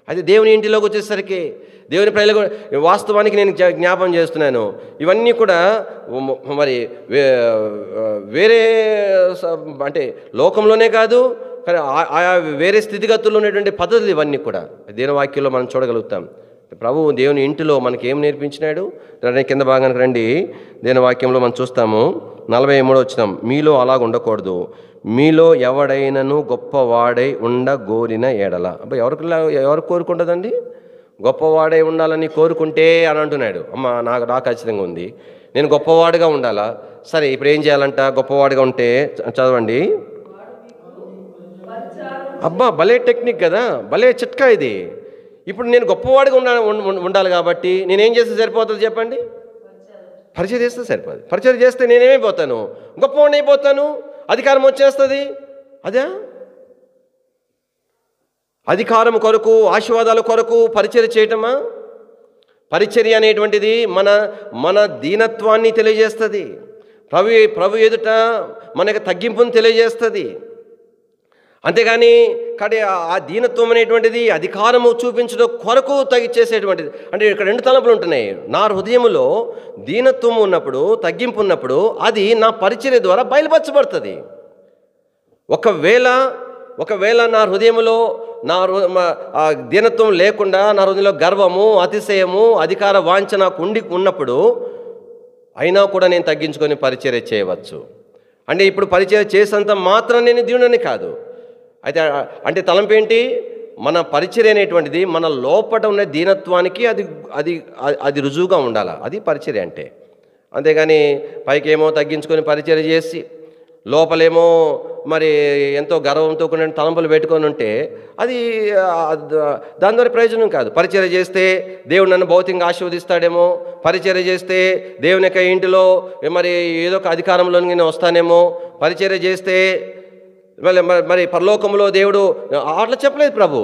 అది దేవుని ఇంటిలోకి వచ్చేసరికి, దేవుని ప్రజలకు వాస్తవానికి నేను జ్ఞాపం చేస్తున్నాను, ఇవన్నీ కూడా మరి వేరే అంటే లోకంలోనే కాదు, కానీ ఆయా వేరే స్థితిగతుల్లో ఉన్నటువంటి పద్ధతులు ఇవన్నీ కూడా దేవుని వాక్యంలో మనం చూడగలుగుతాం. ప్రభువు దేవుని ఇంటిలో మనకి ఏం నేర్పించినాడు? కింద భాగానికి రండి. దేవుని వాక్యంలో మనం చూస్తాము 43 వచనం, మీలో అలాగ ఉండకూడదు, మీలో ఎవడైనను గొప్పవాడై ఉండగోరిన ఎడల. అబ్బా ఎవరు కోరుకుంటుందండి? గొప్పవాడై ఉండాలని కోరుకుంటే అని అంటున్నాడు. అమ్మ నాకు ఖచ్చితంగా ఉంది, నేను గొప్పవాడుగా ఉండాలా. సరే, ఇప్పుడు ఏం చేయాలంట? గొప్పవాడుగా ఉంటే చదవండి. అబ్బా భలే టెక్నిక్ కదా, భలే చిట్కా ఇది. ఇప్పుడు నేను గొప్పవాడిగా ఉండాలి కాబట్టి నేనేం చేస్తే సరిపోతుంది చెప్పండి? పరిచయం చేస్తే సరిపోదు. పరిచయం చేస్తే నేనేమైపోతాను? గొప్పవాడిని అయిపోతాను, అధికారం వచ్చేస్తుంది. అదే అధికారం కొరకు, ఆశీర్వాదాల కొరకు పరిచర్య చేయటమా? పరిచర్య అనేటువంటిది మన దీనత్వాన్ని తెలియజేస్తుంది. ప్రభు ఎదుట మనకు తగ్గింపుని తెలియజేస్తుంది. అంతేగాని ఆ దీనత్వం అనేటువంటిది అధికారము చూపించడం కొరకు చేసేటువంటిది. అంటే ఇక్కడ 2 తలంపులు ఉంటున్నాయి. నా హృదయంలో దీనత్వం ఉన్నప్పుడు, తగ్గింపు ఉన్నప్పుడు అది నా పరిచర్య ద్వారా బయలుపరచబడుతుంది. ఒకవేళ నా హృదయంలో దీనత్వం లేకుండా, నా హృదయంలో గర్వము, అతిశయము, అధికార వాంఛ నాకు ఉన్నప్పుడు అయినా కూడా నేను తగ్గించుకొని పరిచర్య చేయవచ్చు. అంటే ఇప్పుడు పరిచర్య చేసేంత మాత్రం నేను దీనుడని కాదు. అయితే అంటే తలంపేంటి? మన పరిచర్య అనేటువంటిది మన లోపట ఉన్న దీనత్వానికి అది రుజువుగా ఉండాలి. అది పరిచర్య అంటే. అంతేగాని పైకేమో తగ్గించుకొని పరిచర్య చేసి లోపలేమో మరి ఎంతో గర్వంతో కొన్ని తలంపులు పెట్టుకొని ఉంటే అది దాని ద్వారా ప్రయోజనం కాదు. పరిచర్య చేస్తే దేవుడు నన్ను భౌతికంగా ఆశీర్వదిస్తాడేమో, పరిచర్య చేస్తే దేవుని యొక్క ఇంటిలో మరి ఏదో ఒక అధికారంలోకి నేను వస్తానేమో, పరిచర్య చేస్తే మరి పరలోకంలో దేవుడు అట్లా చెప్పలేదు ప్రభు.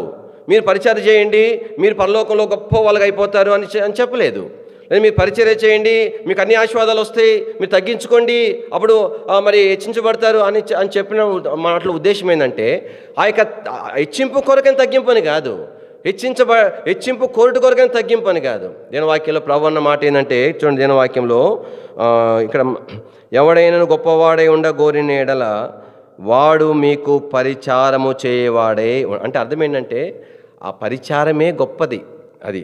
మీరు పరిచర్య చేయండి, మీరు పరలోకంలో గొప్ప వాళ్ళగా అయిపోతారు అని చెప్పలేదు. లేదా మీరు పరిచర్య చేయండి, మీకు అన్ని ఆశీర్వాదాలు వస్తాయి, మీరు తగ్గించుకోండి, అప్పుడు మరి హెచ్చించబడతారు అని చెప్పిన మాటల ఉద్దేశం ఏంటంటే ఆ యొక్క హెచ్చింపు కొరకని తగ్గింపు అని కాదు. హెచ్చింపు కోరుటి కొరకైనా తగ్గింపు అని కాదు. దేని వాక్యంలో ప్రభు అన్న మాట ఏంటంటే చూడండి, దేని వాక్యంలో ఇక్కడ ఎవడైనా గొప్పవాడై ఉండగోరిన ఎడల వాడు మీకు పరిచారము చేయవాడే. అంటే అర్థం ఏంటంటే ఆ పరిచారమే గొప్పది, అది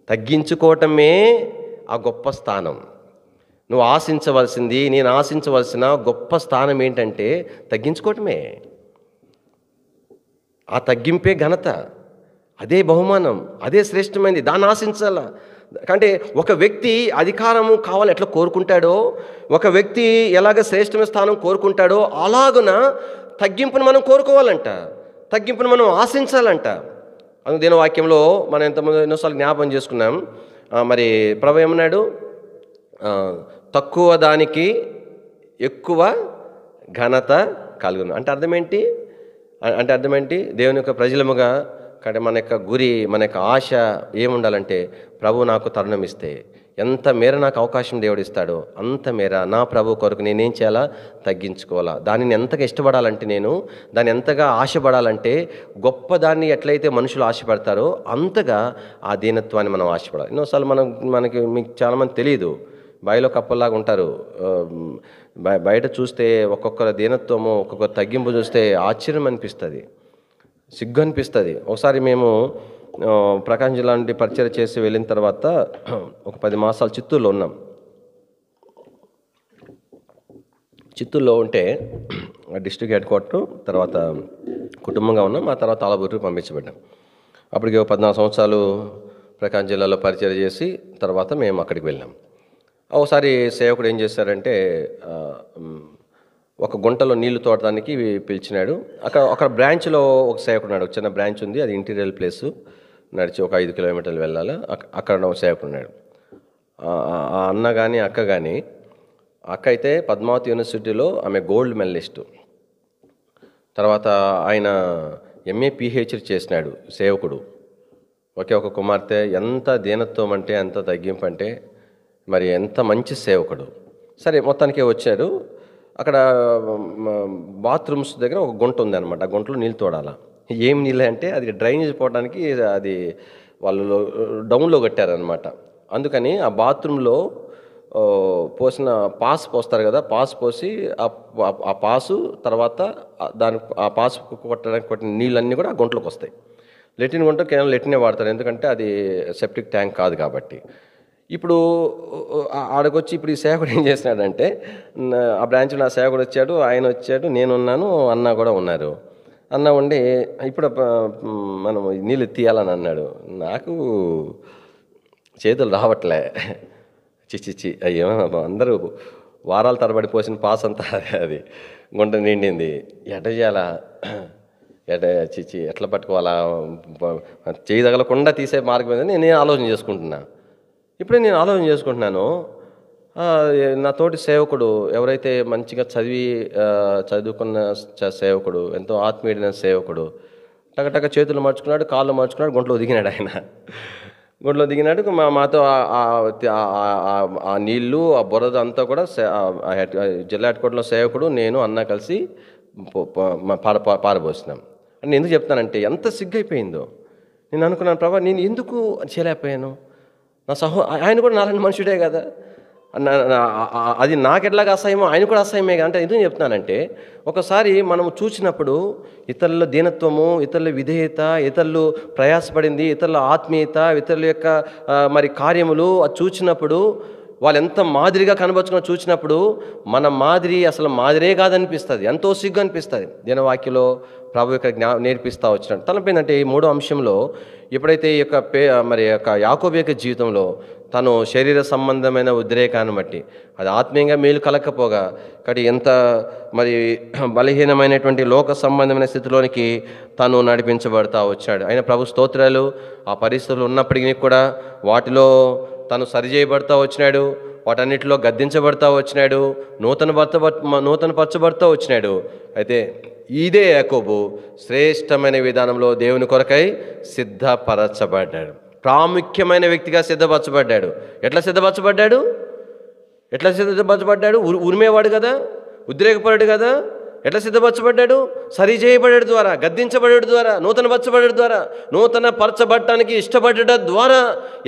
తగ్గించుకోవటమే ఆ గొప్ప స్థానం. నువ్వు ఆశించవలసింది, నేను ఆశించవలసిన గొప్ప స్థానం ఏంటంటే తగ్గించుకోవటమే. ఆ తగ్గింపే ఘనత, అదే బహుమానం, అదే శ్రేష్టమైనది, దాన్ని ఆశించాల. అంటే ఒక వ్యక్తి అధికారము కావాలి ఎట్లా కోరుకుంటాడో, ఒక వ్యక్తి ఎలాగ శ్రేష్టమైన స్థానం కోరుకుంటాడో అలాగున తగ్గింపును మనం కోరుకోవాలంట, తగ్గింపును మనం ఆశించాలంట. అందుకు దీని వాక్యంలో మనం ఎన్నోసార్లు జ్ఞాపకం చేసుకున్నాం. మరి ప్రభు ఏమన్నాడు? తక్కువ దానికి ఎక్కువ ఘనత కలుగును. అంటే అర్థమేంటి? దేవుని యొక్క ప్రజలముగా కాబట్టి మన యొక్క గురి, మన యొక్క ఆశ ఏముండాలంటే ప్రభు నాకు తరుణం ఇస్తే ఎంత మేర నాకు అవకాశం దేవుడు ఇస్తాడో అంత మేర నా ప్రభు కొరకు నేనేం చేయాలా? తగ్గించుకోవాలా. దానిని ఎంతగా ఇష్టపడాలంటే, నేను దాన్ని ఎంతగా ఆశపడాలంటే, గొప్ప దాన్ని ఎట్లయితే మనుషులు ఆశపడతారో అంతగా ఆ దీనత్వాన్ని మనం ఆశపడాలి. ఎన్నోసార్లు మనకి మీకు చాలామంది తెలియదు, బాయిలో కప్పల్లాగా ఉంటారు. బయట చూస్తే ఒక్కొక్కరు దీనత్వము, ఒక్కొక్కరు తగ్గింపు చూస్తే ఆశ్చర్యం అనిపిస్తుంది, సిగ్గు అనిపిస్తుంది. ఒకసారి మేము ప్రకాశం జిల్లా నుండి పరిచయం చేసి వెళ్ళిన తర్వాత ఒక 10 మాసాలు చిత్తూరులో ఉన్నాం. చిత్తూరులో ఉంటే డిస్ట్రిక్ట్ హెడ్ క్వార్టర్, తర్వాత కుటుంబంగా ఉన్నాం. ఆ తర్వాత ఆలబూరుకి పంపించబడ్డాం. అప్పటికి 14 సంవత్సరాలు ప్రకాశం జిల్లాలో పరిచయం చేసి తర్వాత మేము అక్కడికి వెళ్ళాం. ఒకసారి సేవకుడు ఏం చేశారంటే ఒక గుంటలో నీళ్లు తోడటానికి పిలిచినాడు. అక్కడ బ్రాంచ్లో ఒక సేవకుడు ఉన్నాడు. ఒక చిన్న బ్రాంచ్ ఉంది, అది ఇంటీరియర్ ప్లేసు, నడిచి ఒక 5 కిలోమీటర్లు వెళ్ళాలి. అక్కడ ఒక సేవకుడు ఉన్నాడు. ఆ అన్న కానీ అక్క కానీ, అక్క అయితే పద్మావతి యూనివర్సిటీలో ఆమె గోల్డ్ మెడలిస్టు. తర్వాత ఆయన MA PhD చేసినాడు సేవకుడు. ఒకే ఒక కుమార్తె. ఎంత దీనత్వం అంటే, ఎంత తగ్గింపు అంటే, మరి ఎంత మంచి సేవకుడు. సరే, మొత్తానికి వచ్చారు. అక్కడ బాత్రూమ్స్ దగ్గర ఒక గుంట ఉంది అనమాట. ఆ గుంటలో నీళ్ళు తోడాలా. ఏం నీళ్ళు అంటే అది డ్రైనేజ్ పోవడానికి అది వాళ్ళు డౌన్లో కట్టారనమాట. అందుకని ఆ బాత్రూంలో పోసిన పాస్ పోస్తారు కదా, పాస్ పోసి ఆ పాసు తర్వాత ఆ పాస్ కొట్టిన నీళ్ళన్నీ కూడా ఆ గుంటలోకి వస్తాయి. లెట్రిన్ గుంట కేవలం లెట్రినే వాడతారు, ఎందుకంటే అది సెప్టిక్ ట్యాంక్ కాదు కాబట్టి. ఇప్పుడు ఆడకొచ్చి ఇప్పుడు ఈ సేవకుడు ఏం చేసినాడంటే, ఆ బ్రాంచ్లో నా సేవకుడు వచ్చాడు, ఆయన వచ్చాడు, నేనున్నాను, అన్న కూడా ఉన్నారు. అన్న ఉండి ఇప్పుడు మనం నీళ్ళు తీయాలని అన్నాడు. నాకు చేతులు రావట్లే. చిచ్చిచ్చి అయ్యో, అందరూ వారాల తరబడి పోసిన పాస్ అంతా అది గుంట నిండింది. ఎట చేయాలా, ఎట్లా పట్టుకోవాలా, చేయి తగలకుండా తీసే మార్గం మీద నేను ఆలోచన చేసుకుంటున్నా. ఇప్పుడే నేను ఆలోచన చేసుకుంటున్నాను, నా తోటి సేవకుడు ఎవరైతే మంచిగా చదువుకున్న సేవకుడు, ఎంతో ఆత్మీయుడైన సేవకుడు, టకటక చేతులు మార్చుకున్నాడు, కాళ్ళు మార్చుకున్నాడు, గుంటలో దిగినాడు. ఆయన గుంటలో దిగినాడు. మాతో ఆ నీళ్ళు, ఆ బురద అంతా కూడా జిల్లా హెడ్ క్వార్టర్లో సేవకుడు, నేను, అన్న కలిసి పారబోసినాం. నేను ఎందుకు చెప్తానంటే ఎంత సిగ్గైపోయిందో. నేను అనుకున్నాను, ప్రభా నేను ఎందుకు చేయలేకపోయాను? ఆయన కూడా నాలాంటి మనుషుడే కదా, అది నాకెట్లాగా అసహ్యమో ఆయన కూడా అసహ్యమే కదా. అంటే ఎందుకు చెప్తున్నానంటే, ఒకసారి మనం చూసినప్పుడు ఇతరుల దీనత్వము, ఇతరుల విధేయత, ఇతరులు ప్రయాసపడింది, ఇతరుల ఆత్మీయత, ఇతరుల యొక్క మరి కార్యములు అది చూసినప్పుడు, వాళ్ళు ఎంత మాదిరిగా కనబరుచుకుని చూసినప్పుడు మన మాదిరి అసలు మాదిరే కాదనిపిస్తుంది, ఎంతో సిగ్గు అనిపిస్తుంది. దీని వాక్యలో ప్రభు ఇక్కడ నేర్పిస్తూ వచ్చినాడు. తలపోయిందంటే ఈ 3వ అంశంలో ఎప్పుడైతే ఈ యొక్క మరి యొక్క యాకోబు యొక్క జీవితంలో తను శరీర సంబంధమైన ఉద్రేకాన్ని బట్టి అది ఆత్మీయంగా మేలు కలకపోగా కాబట్టి ఎంత మరి బలహీనమైనటువంటి లోక సంబంధమైన స్థితిలోనికి తను నడిపించబడతా వచ్చాడు. ఆయన ప్రభు స్తోత్రాలు. ఆ పరిస్థితులు ఉన్నప్పటికీ కూడా వాటిలో తను సరిచేయబడతా వచ్చినాడు, వాటన్నిటిలో గద్దించబడతా వచ్చినాడు, నూతనపరచబడతా వచ్చినాడు. అయితే ఇదే యాకోబు శ్రేష్టమైన విధానంలో దేవుని కొరకై సిద్ధపరచబడ్డాడు, ప్రాముఖ్యమైన వ్యక్తిగా సిద్ధపరచబడ్డాడు. ఎట్లా సిద్ధపరచబడ్డాడు? ఉరిమేవాడు కదా, ఉద్రేకపరుడు కదా, ఎట్లా సిద్ధపరచబడ్డాడు? సరి చేయబడేడు ద్వారా, గద్దించబడేడు ద్వారా, నూతన పరచబడేడు ద్వారా, నూతన పరచబడటానికి ఇష్టపడడం ద్వారా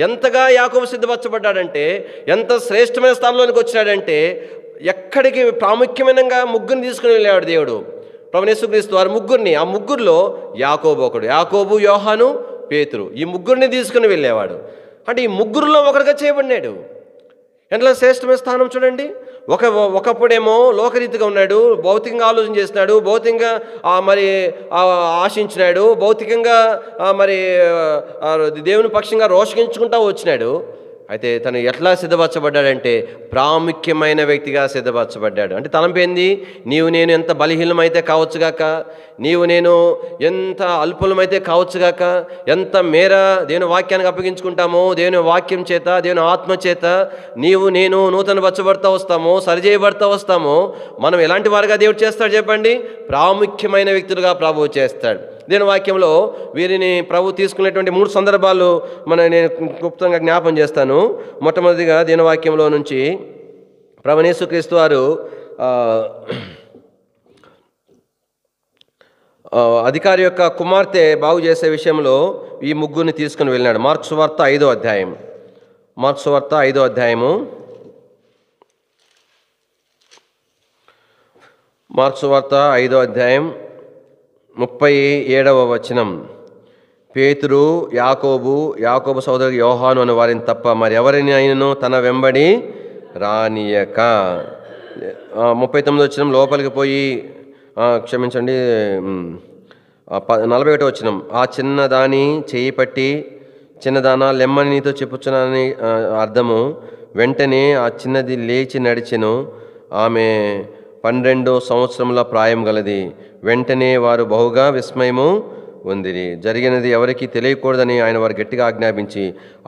ఎంతగా యాకోబు సిద్ధపరచబడ్డాడంటే, ఎంత శ్రేష్టమైన స్థానంలోనికి వచ్చినాడంటే, ఎక్కడికి ప్రాముఖ్యమైనగా ముగ్గురిని తీసుకుని వెళ్ళాడు దేవుడు. ప్రభువైన యేసుక్రీస్తు వారు ముగ్గురిని, ఆ ముగ్గురులో యాకోబు ఒకడు. యాకోబు, యోహాను, పేతురు, ఈ ముగ్గురిని తీసుకుని వెళ్ళేవాడు. అంటే ఈ ముగ్గురులో ఒకరిగా చేయబడినాడు. ఎట్లా శ్రేష్టమైన స్థానం చూడండి. ఒకప్పుడేమో లోకరీతిగా ఉన్నాడు, భౌతికంగా ఆలోచన చేసినాడు, భౌతికంగా మరి ఆశించినాడు, భౌతికంగా మరి దేవుని పక్షంగా రోషించుకుంటూ వచ్చినాడు. అయితే తను ఎట్లా సిద్ధపరచబడ్డాడంటే ప్రాముఖ్యమైన వ్యక్తిగా సిద్ధపరచబడ్డాడు. అంటే తలంపేంది? నీవు నేను ఎంత బలహీనమైతే కావచ్చుగాక, నీవు నేను ఎంత అల్పులమైతే కావచ్చుగాక, ఎంత మేర దేవుని వాక్యానికి అప్పగించుకుంటామో, దేవుని వాక్యం చేత, దేవుని ఆత్మ చేత నీవు నేను నూతన పరచబడతా వస్తామో, సరిచేయబడతా వస్తామో, మనం ఎలాంటి వారుగా దేవుడు చేస్తాడు చెప్పండి? ప్రాముఖ్యమైన వ్యక్తులుగా ప్రభువు చేస్తాడు. దేవుని వాక్యంలో వీరిని ప్రభు తీసుకునేటువంటి 3 సందర్భాలు నేను క్లుప్తంగా జ్ఞాపం చేస్తాను. మొట్టమొదటిగా దేవుని వాక్యంలో నుంచి ప్రభువైన యేసుక్రీస్తు వారు అధికారి యొక్క కుమార్తె బాగు చేసే విషయంలో ఈ ముగ్గురిని తీసుకుని వెళ్ళినాడు. మార్కు సువార్త 5వ అధ్యాయం. మార్కు సువార్త 5వ అధ్యాయము. మార్కు సువార్త 5వ అధ్యాయం 37వ వచనం. పేతురు, యాకోబు సోదరుడు యోహాను అనే వారిని తప్ప మరి ఎవరిని అయినను తన వెంబడి రానియక. 39వ వచనం. లోపలికి పోయి క్షమించండి 41వ వచనం. ఆ చిన్నదాని చేయి పట్టి, చిన్నదానా లెమ్మని నీతో చెప్పుచున్నానని అర్థము. వెంటనే ఆ చిన్నది లేచి నడిచెను. ఆమె 12 సంవత్సరముల ప్రాయం గలది. వెంటనే వారు బహుగా విస్మయము ఉందిరి. జరిగినది ఎవరికి తెలియకూడదని ఆయన వారు గట్టిగా ఆజ్ఞాపించి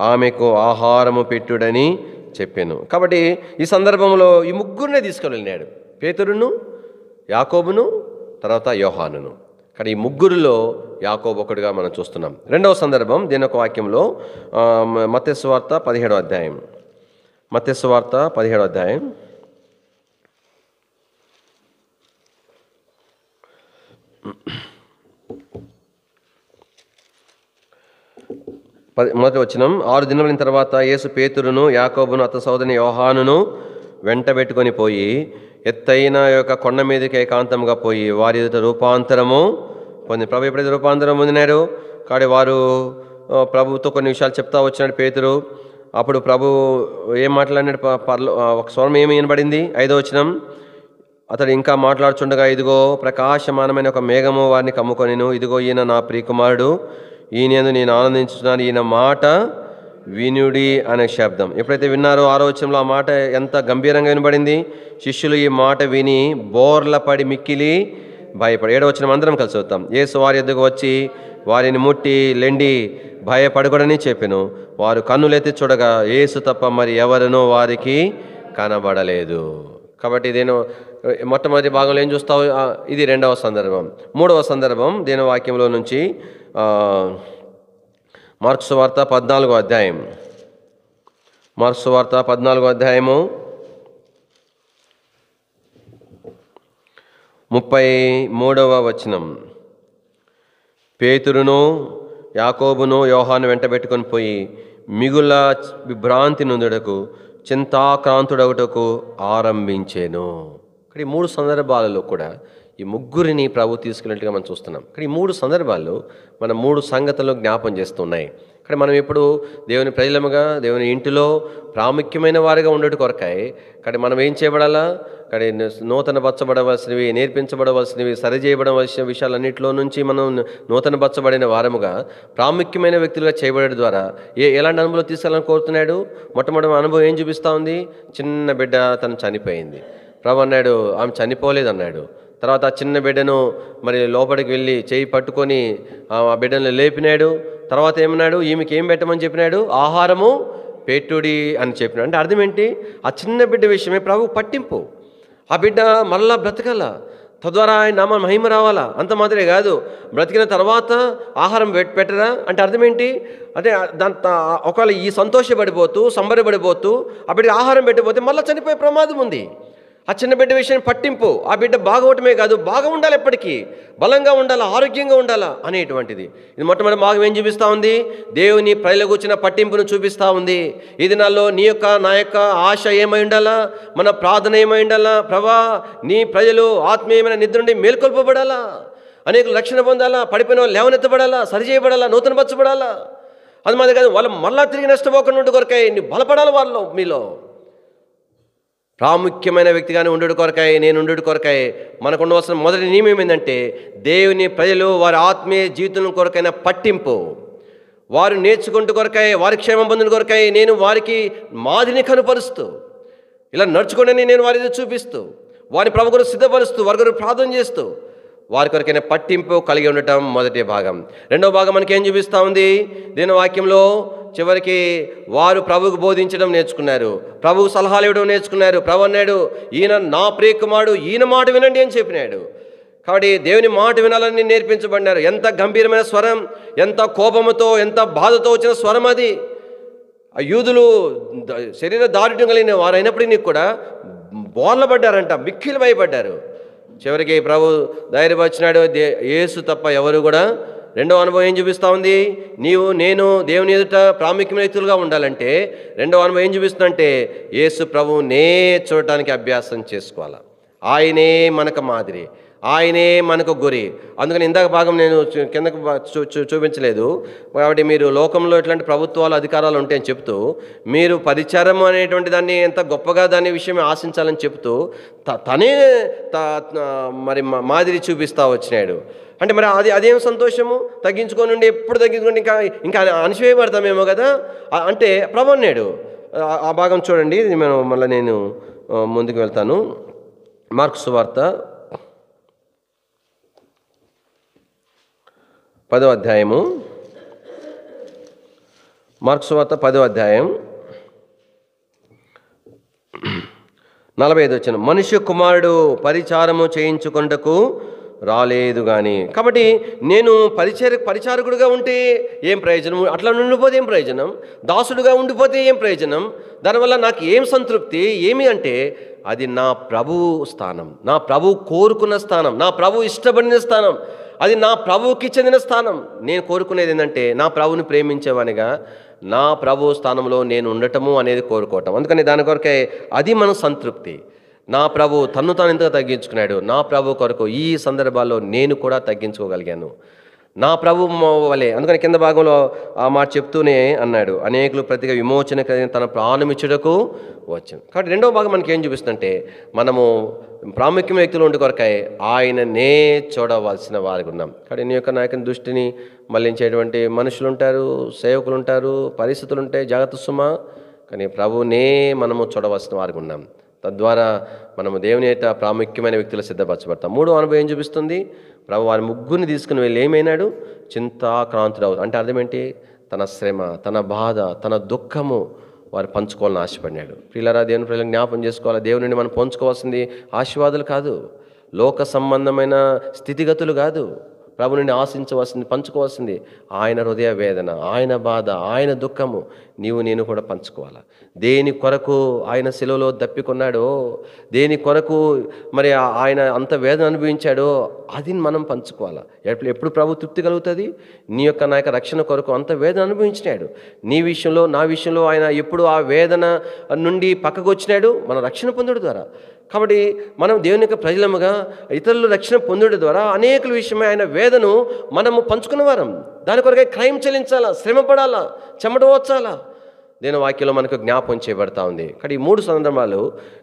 ఆమెకు ఆహారము పెట్టుడని చెప్పాను. కాబట్టి ఈ సందర్భంలో ఈ ముగ్గురినే తీసుకెళ్ళినాడు. పేతురును, యాకోబును, తర్వాత యోహానును. కానీ ఈ ముగ్గురులో యాకోబు ఒకడుగా మనం చూస్తున్నాం. రెండవ సందర్భం దీని ఒక వాక్యంలో మత్తయి సువార్త 17వ అధ్యాయం. మత్తయి సువార్త 17వ అధ్యాయం 1వ వచనం. 6 దినముల తర్వాత యేసు పేతురును, యాకోబును, అతని సోదరుని యోహానును వెంటబెట్టుకొని పోయి ఎత్తైన యొక్క కొండ మీదకి ఏకాంతంగా పోయి వారి ఎదుట రూపాంతరము పొంది. ప్రభు ఎప్పుడైతే రూపాంతరం పొందినాడు కాబట్టి వారు ప్రభుతో కొన్ని విషయాలు చెప్తా వచ్చినాడు పేతురు. అప్పుడు ప్రభు ఏం మాట్లాడినాడు? ఒక స్వరం ఏమి వినబడింది? 5వ వచనం. అతడు ఇంకా మాట్లాడుచుండగా ఇదిగో ప్రకాశమానమైన ఒక మేఘము వారిని కమ్ముకొనిను. ఇదిగో ఈయన నా ప్రియకుమారుడు, ఈయన నేను ఆనందించుతున్నాను, ఈయన మాట వినుడి అనే శబ్దం. ఎప్పుడైతే విన్నారో 6వ వచనంలో ఆ మాట ఎంత గంభీరంగా వినబడింది. శిష్యులు ఈ మాట విని బోర్ల పడి మిక్కిలి భయపడి. 7వ వచనం అందరం కలిసి వస్తాం. యేసు వారి ఎద్దుకు వచ్చి వారిని ముట్టి లెండి భయపడకూడని చెప్పెను. వారు కన్నులెత్తి చూడగా యేసు తప్ప మరి ఎవరినో వారికి కనబడలేదు. కాబట్టి నేను మొట్టమొదటి భాగంలో ఏం చూస్తావు? ఇది రెండవ సందర్భం. మూడవ సందర్భం దీని వాక్యంలో నుంచి మార్కు సువార్త 14వ అధ్యాయం. మార్కు సువార్త 14వ అధ్యాయము 33వ వచనం. పేతురును, యాకోబును, యోహాను వెంటబెట్టుకొని పోయి మిగుల విభ్రాంతి నొందుటకు చింతాక్రాంతుడగుటకు ఆరంభించెను. ఇక్కడ ఈ 3 సందర్భాలలో కూడా ఈ ముగ్గురిని ప్రభు తీసుకున్నట్టుగా మనం చూస్తున్నాం. ఇక్కడ ఈ 3 సందర్భాల్లో మనం 3 సంగతులు జ్ఞాపం చేస్తున్నాయి. ఇక్కడ మనం ఎప్పుడు దేవుని ప్రజలముగా దేవుని ఇంటిలో ప్రాముఖ్యమైన వారిగా ఉండేటి కొరకాయి కానీ మనం ఏం చేయబడాలా? కానీ నూతన పరచబడవలసినవి, నేర్పించబడవలసినవి, సరిచేయబడవలసిన విషయాలన్నింటిలో నుంచి మనం నూతన పరచబడిన వారముగా ప్రాముఖ్యమైన వ్యక్తులుగా చేయబడడం ద్వారా ఎలాంటి అనుభవం తీసుకెళ్ళాలని కోరుతున్నాడు? మొట్టమొదటి అనుభవం ఏం చూపిస్తూ ఉంది? చిన్న బిడ్డ తను చనిపోయింది. ప్రభు అన్నాడు ఆమె చనిపోలేదు అన్నాడు. తర్వాత ఆ చిన్న బిడ్డను మరి లోపలికి వెళ్ళి చేయి పట్టుకొని ఆ బిడ్డను లేపినాడు. తర్వాత ఏమన్నాడు? ఈమెకి ఏం పెట్టమని చెప్పినాడు? ఆహారము పెట్టుడి అని చెప్పినాడు. అంటే అర్థం ఏంటి? ఆ చిన్న బిడ్డ విషయమే ప్రభు పట్టింపు. ఆ బిడ్డ మళ్ళా బ్రతకాల, తద్వారా ఆయన నామ మహిమ రావాలా. అంత మాత్రమే కాదు, బ్రతికిన తర్వాత ఆహారం పెట్టరా అంటే అర్థం ఏంటి? అదే ఒకవేళ ఈ సంతోషపడిపోతూ సంబరపడిపోతూ ఆ బిడ్డకి ఆహారం పెట్టిపోతే మళ్ళీ చనిపోయే ప్రమాదం ఉంది. ఆ చిన్న బిడ్డ విషయం పట్టింపు, ఆ బిడ్డ బాగోవటమే కాదు, బాగా ఉండాలి, ఎప్పటికీ బలంగా ఉండాలా, ఆరోగ్యంగా ఉండాలా అనేటువంటిది. ఇది మొట్టమొదటి భాగం ఏం చూపిస్తూ ఉంది? దేవుని ప్రజలకు వచ్చిన పట్టింపును చూపిస్తూ ఉంది. ఈ దినాల్లో నీ యొక్క నా యొక్క ఆశ ఏమై ఉండాలా? మన ప్రార్థన ఏమై ఉండాలా? ప్రభా, నీ ప్రజలు ఆత్మీయమైన నిద్ర నుండి మేల్కొల్పబడాలా, అనేక రక్షణ పొందాలా, పడిపోయిన వాళ్ళు లేవనెత్తబడాలా, సరిచేయబడాలా, నూతనపరచబడాలా. అది మాది కాదు, వాళ్ళు మళ్ళా తిరిగి నష్టపోకుండా ఉండు కొరకై నీ బలపడాలి వాళ్ళు. మీలో ప్రాముఖ్యమైన వ్యక్తిగానే ఉండు కొరకై, నేను ఉండు కొరకై మనకు ఉండవలసిన మొదటి నియమం ఏంటంటే దేవుని ప్రజలు వారి ఆత్మీయ జీవితం కొరకైన పట్టింపు, వారు నేర్చుకుంటూ కొరకై, వారి క్షేమం పొందిన కొరకై నేను వారికి మాదిరిని కనుపరుస్తూ, ఇలా నడుచుకోండి నేను వారి చూపిస్తూ, వారి ప్రభు కొరకు సిద్ధపరుస్తూ, వారి కొరకు ప్రార్థన చేస్తూ, వారి కొరకైన పట్టింపు కలిగి ఉండటం మొదటి భాగం. రెండవ భాగం మనకి ఏం చూపిస్తూ ఉంది? దీని వాక్యంలో చివరికి వారు ప్రభువుకు బోధించడం నేర్చుకున్నారు, ప్రభువు సలహాలు ఇవ్వడం నేర్చుకున్నారు. ప్రభు అన్నాడు, ఈయన నా ప్రియకుమారుడు, ఈయన మాట వినండి అని చెప్పినాడు. కాబట్టి దేవుని మాట వినాలని నేర్పించబడినారు. ఎంత గంభీరమైన స్వరం, ఎంత కోపముతో, ఎంత బాధతో వచ్చిన స్వరం అది. ఆ యూదులు శరీర దారుఢ్యం కలిగిన వారు అయినప్పటికీ కూడా బోర్ల పడ్డారంట, మిక్కిలు భయపడ్డారు. చివరికి ప్రభు ధైర్యపరిచినాడు, యేసు తప్ప ఎవరు కూడా. రెండవ అనుభవం ఏం చూపిస్తూ ఉంది? నీవు నేను దేవుని ఎదుట ప్రాముఖ్యమైన వ్యక్తులుగా ఉండాలంటే రెండవ అనుభవం ఏం చూపిస్తుందంటే యేసు ప్రభువునే చూడటానికి అభ్యాసం చేసుకోవాలి. ఆయనే మనకు మాదిరి, ఆయనే మనకు గురి. అందుకని ఇందాక భాగం నేను కిందకు చూపించలేదు. కాబట్టి మీరు లోకంలో ఇట్లాంటి ప్రభుత్వాలు, అధికారాలు ఉంటాయని చెప్తూ, మీరు పరిచారం అనేటువంటి దాన్ని ఎంత గొప్పగా దాని విషయం ఆశించాలని చెప్తూ తనే మరి మాదిరి చూపిస్తూ వచ్చినాడు. అంటే మరి అదేం సంతోషము? తగ్గించుకొని ఎప్పుడు తగ్గించుకోండి, ఇంకా అణిచివేయబడతామేమో కదా అంటే ప్రభు అన్నాడు. ఆ భాగం చూడండి, మళ్ళీ నేను ముందుకు వెళ్తాను. మార్కు సువార్త 10వ అధ్యాయము. మార్కు సువార్త 10వ అధ్యాయం 45 వచనం. మనుష్య కుమారుడు పరిచారము చేయించుకొనుటకు రాలేదు కానీ. కాబట్టి నేను పరిచారకుడిగా ఉంటే ఏం ప్రయోజనం? అట్లా ఉండిపోతే ఏం ప్రయోజనం? దాసుడుగా ఉండిపోతే ఏం ప్రయోజనం? దానివల్ల నాకు ఏం సంతృప్తి? ఏమి అంటే అది నా ప్రభు స్థానం, నా ప్రభు కోరుకున్న స్థానం, నా ప్రభు ఇష్టపడిన స్థానం, అది నా ప్రభువుకి చెందిన స్థానం. నేను కోరుకునేది ఏంటంటే నా ప్రభువుని ప్రేమించేవానిగా నా ప్రభు స్థానంలో నేను ఉండటము అనేది కోరుకోవటం. అందుకని దాని కొరకే అది మన సంతృప్తి. నా ప్రభు తన్ను తాను ఎంతగా తగ్గించుకున్నాడు, నా ప్రభు కొరకు ఈ సందర్భాల్లో నేను కూడా తగ్గించుకోగలిగాను నా ప్రభు వలె. అందుకని కింద భాగంలో ఆ మాట చెప్తూనే అన్నాడు, అనేకులు ప్రతిగా విమోచన కలిగిన తన ప్రాణమిచ్చుటకు వచ్చాను. కాబట్టి రెండవ భాగం మనకి ఏం చూపిస్తుందంటే మనము ప్రాముఖ్యమైన వ్యక్తులు ఉండి కొరకై ఆయననే చూడవలసిన వారికి ఉన్నాం. కాబట్టి నీ యొక్క నాయకుని దృష్టిని మళ్ళించేటువంటి మనుషులు ఉంటారు, సేవకులు ఉంటారు, పరిస్థితులు ఉంటాయి, జాగ్రత్త సుమా. కానీ ప్రభువునే మనము చూడవలసిన వారికి ఉన్నాం. తద్వారా మనము దేవుని యొక్క ప్రాముఖ్యమైన వ్యక్తులు సిద్ధపరచబడతాం. మూడో అనుభవం ఏం చూపిస్తుంది? ప్రభు వారి ముగ్గురిని తీసుకుని వెళ్ళి ఏమైనాడు? చింతాక్రాంతుడు. అంటే అర్థం ఏంటి? తన శ్రమ, తన బాధ, తన దుఃఖము వారు పంచుకోవాలని ఆశపడినాడు. ప్రియులారా, దేవుని ప్రజలను జ్ఞాపం చేసుకోవాలి. దేవుని నుండి మనం పంచుకోవాల్సింది ఆశీర్వాదాలు కాదు, లోక సంబంధమైన స్థితిగతులు కాదు. ప్రభు నుండి ఆశించవలసింది, పంచుకోవాల్సింది ఆయన హృదయ వేదన, ఆయన బాధ, ఆయన దుఃఖము నేను కూడా పంచుకోవాలి. దేని కొరకు ఆయన శిలువలో దప్పికొన్నాడో, దేని కొరకు మరి ఆయన అంత వేదన అనుభవించాడో అది మనం పంచుకోవాలి. ఎప్పుడు ప్రభు తృప్తి కలుగుతుంది? నీ యొక్క నా యొక్క రక్షణ కొరకు అంత వేదన అనుభవించినాడు. నీ విషయంలో, నా విషయంలో ఆయన ఎప్పుడు ఆ వేదన నుండి పక్కకు వచ్చినాడు? మన రక్షణ పొందుడు ద్వారా. కాబట్టి మనం దేవుని యొక్క ప్రజలముగా ఇతరులు రక్షణ పొందుడు ద్వారా అనేకుల విషయమై ఆయన వేదను మనము పంచుకున్న వారం. దాని కొరకై క్రయం చెల్లించాలా, శ్రమ పడాలా, చెమట వచ్చాలా. దేని వాక్యంలో మనకు జ్ఞాపం చేయబడతా ఉంది. కానీ ఈ మూడు సందర్భాలు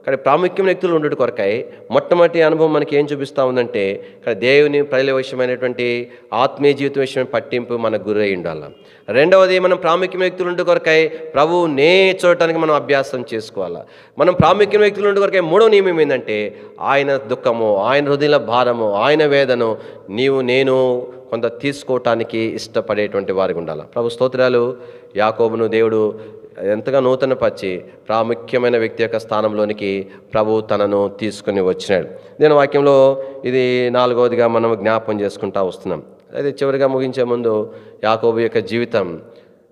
కానీ ప్రాముఖ్యమైన వ్యక్తులు ఉండేటి కొరకై మొట్టమొదటి అనుభవం మనకి ఏం చూపిస్తూ ఉందంటే కానీ దేవుని ప్రజల విషయమైనటువంటి ఆత్మీయ జీవితం విషయమైన పట్టింపు మనకు గురై ఉండాలి. రెండవది, మనం ప్రాముఖ్యమైన వ్యక్తులు ఉండే కొరకై ప్రభువునే చూడటానికి మనం అభ్యాసం చేసుకోవాలి. మనం ప్రాముఖ్యమైన వ్యక్తులు ఉండే కొరకై మూడవ నియమం ఏంటంటే ఆయన దుఃఖము, ఆయన హృదయ భారము, ఆయన వేదను నేను కొంత తీసుకోవటానికి ఇష్టపడేటువంటి వారికి ఉండాలి. ప్రభు స్తోత్రాలు. యాకోబును దేవుడు ఎంతగా నూతనపరిచి ప్రాముఖ్యమైన వ్యక్తి యొక్క స్థానంలోనికి ప్రభు తనను తీసుకుని వచ్చినాడు. దీని వాక్యంలో ఇది నాలుగవదిగా మనం జ్ఞాపం చేసుకుంటూ వస్తున్నాం. అయితే చివరిగా ముగించే ముందు యాకోబు యొక్క జీవితం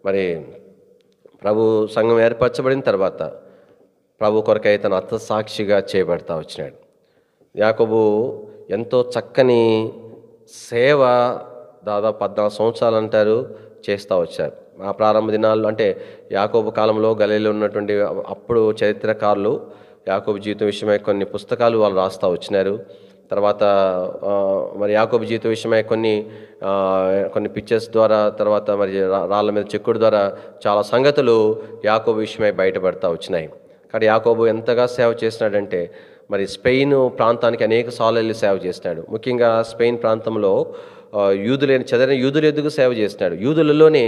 మరి ప్రభు సంఘం ఏర్పరచబడిన తర్వాత ప్రభు కొరకై తన హతసాక్షిగా చేయబడతా వచ్చినాడు. యాకోబు ఎంతో చక్కని సేవ దాదాపు 14 సంవత్సరాలు అంటారు చేస్తూ వచ్చారు. ఆ ప్రారంభ దినాల్లో అంటే యాకోబు కాలంలో గలీలో ఉన్నటువంటి అప్పుడు చరిత్రకారులు యాకోబు జీవితం విషయమై కొన్ని పుస్తకాలు వాళ్ళు రాస్తూ వచ్చినారు. తర్వాత మరి యాకోబు జీవితం విషయమై కొన్ని పిక్చర్స్ ద్వారా, తర్వాత మరి రాళ్ళ మీద చెక్కుడు ద్వారా చాలా సంగతులు యాకోబు విషయమై బయటపడతా వచ్చినాయి. కానీ యాకోబు ఎంతగా సేవ చేసినాడంటే మరి స్పెయిన్ ప్రాంతానికి అనేక సార్లు వెళ్ళి సేవ చేసినాడు. ముఖ్యంగా స్పెయిన్ ప్రాంతంలో చెదరిన యూదుల ఎద్దుకు సేవ చేసినాడు. యూదులలోనే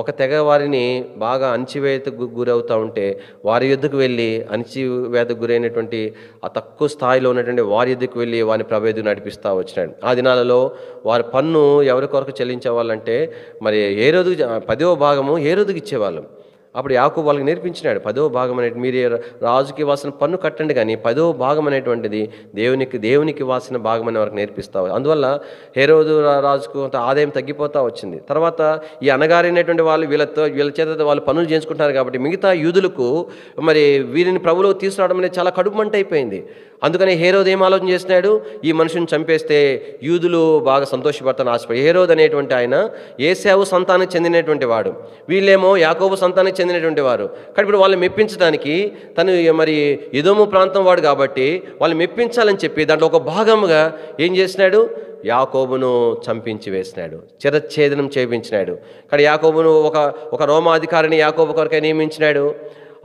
ఒక తెగ వారిని బాగా అణచివేతకు గురవుతూ ఉంటే వారి ఎద్దుకు వెళ్ళి అణచివేతకు గురైనటువంటి ఆ తక్కువ స్థాయిలో ఉన్నటువంటి వారి ఎద్దుకు వెళ్ళి వారిని ప్రభు నడిపిస్తూ వచ్చినాడు. ఆ దినాలలో వారి పన్ను ఎవరి కొరకు చెల్లించేవాళ్ళంటే మరి హేరోదుకు 10వ భాగము హేరోదుకు ఇచ్చేవాళ్ళు. అప్పుడు యాకోబు వాళ్ళకి నేర్పించినాడు 10వ భాగం అనేటువంటి మీరు రాజుకి ఇవ్వాల్సిన పన్ను కట్టండి, కానీ 10వ భాగం అనేటువంటిది దేవునికి ఇవ్వాల్సిన భాగం అని వారికి నేర్పిస్తావు. అందువల్ల హేరోదు రాజుకు కొంత ఆదాయం తగ్గిపోతూ వచ్చింది. తర్వాత ఈ అనగారైనటువంటి వాళ్ళు వీళ్ళ చేత వాళ్ళు పనులు చేయించుకుంటున్నారు కాబట్టి మిగతా యూదులకు మరి వీరిని ప్రభువులోకి తీసుకురావడం అనేది చాలా కడుపుమంట అయిపోయింది. అందుకని హేరోదు ఏం ఆలోచన చేసినాడు, ఈ మనుషుని చంపేస్తే యూదులు బాగా సంతోషపడతాను ఆశపడి. హేరోదు అనేటువంటి ఆయన ఏశావు సంతానానికి చెందినటువంటి వాడు, వీళ్ళేమో యాకోబు సంతానానికి చెందినటువంటి వారు. కానీ ఇప్పుడు వాళ్ళని మెప్పించడానికి తను మరి ఎదోము ప్రాంతం వాడు కాబట్టి వాళ్ళు మెప్పించాలని చెప్పి దాంట్లో ఒక భాగముగా ఏం చేసినాడు, యాకోబును చంపించి వేసినాడు, చిరచ్ఛేదనం చేయించినాడు. కానీ యాకోబును ఒక రోమాధికారిని యాకోబు కొరకై నియమించినాడు.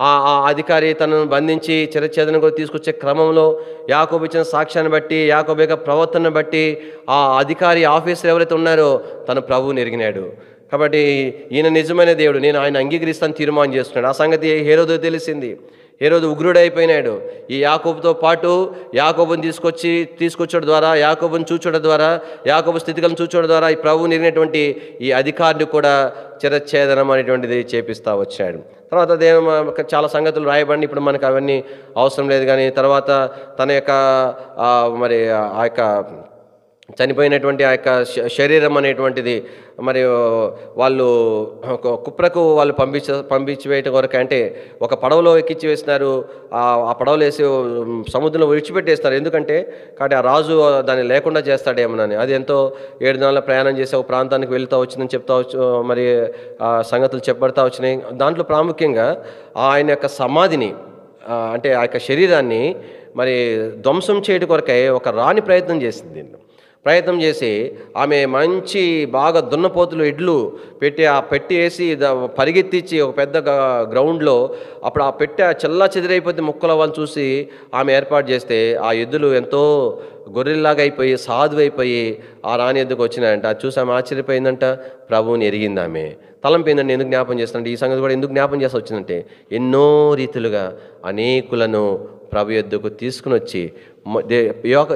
ఆ అధికారి తనను బంధించి చిరచ్ఛేదనం కూడా తీసుకొచ్చే క్రమంలో యాకోబు ఇచ్చిన సాక్ష్యాన్ని బట్టి, యాకోబు యొక్క ప్రవర్తనను బట్టి ఆ అధికారి ఆఫీసర్ ఎవరైతే ఉన్నారో తన ప్రభువుని ఎరిగినాడు. కాబట్టి ఈయన నిజమైన దేవుడు, నేను ఆయన అంగీకరిస్తాను తీర్మానం చేస్తున్నాడు. ఆ సంగతి హేరోదు తెలిసింది. హేరోదు ఉగ్రుడైపోయినాడు. ఈ యాకోబుతో పాటు యాకోబుని తీసుకొచ్చడం ద్వారా, యాకోబుని చూచడం ద్వారా, యాకోబు స్థితిగతులను చూచడం ద్వారా ఈ ప్రభువు నిరిగినటువంటి ఈ అధికారిని కూడా చిరచ్ఛేదనం అనేటువంటిది చేపిస్తూ వచ్చాడు. తర్వాత చాలా సంగతులు రాయబడి ఇప్పుడు మనకు అవన్నీ అవసరం లేదు. కానీ తర్వాత తన యొక్క మరి ఆ యొక్క చనిపోయినటువంటి ఆ యొక్క శరీరం అనేటువంటిది మరి వాళ్ళు కుప్రకు వాళ్ళు పంపించి వేయటం కొరకు అంటే ఒక పడవలో ఎక్కించి వేసినారు. ఆ పడవలో వేసి సముద్రంలో విడిచిపెట్టేస్తారు. ఎందుకంటే కాబట్టి ఆ రాజు దాన్ని లేకుండా చేస్తాడేమోనని. అది ఎంతో 7 నెలల ప్రయాణం చేసి ఒక ప్రాంతానికి వెళ్తూ వచ్చిందని చెప్తా మరి సంగతులు చెప్పబడతా వచ్చినాయి. దాంట్లో ప్రాముఖ్యంగా ఆయన యొక్క సమాధిని అంటే ఆ యొక్క శరీరాన్ని మరి ధ్వంసం చేయడం కొరకై ఒక రాణి ప్రయత్నం చేసి ఆమె మంచి బాగా దున్నపోతులు ఎడ్లు పెట్టి వేసి పరిగెత్తించి ఒక పెద్ద గ్రౌండ్లో అప్పుడు ఆ పెట్టె చెల్లా చెదిరైపోతే ముక్కల వాళ్ళు చూసి ఆమె ఏర్పాటు చేస్తే ఆ ఎద్దులు ఎంతో గొర్రెల్లాగా అయిపోయి సాధువైపోయి ఆ రాణి ఎద్దుకు వచ్చినాయంట. అది చూసి ఆమె ఆశ్చర్యపోయిందంట, ప్రభువుని ఎరిగింది. ఆమె తలంపోయిందంటే ఎందుకు జ్ఞాపం చేస్తుందంటే ఈ సంగతి కూడా ఎందుకు జ్ఞాపం చేసి వచ్చిందంటే ఎన్నో రీతులుగా అనేకులను ప్రభు ఎద్దుకు తీసుకుని వచ్చి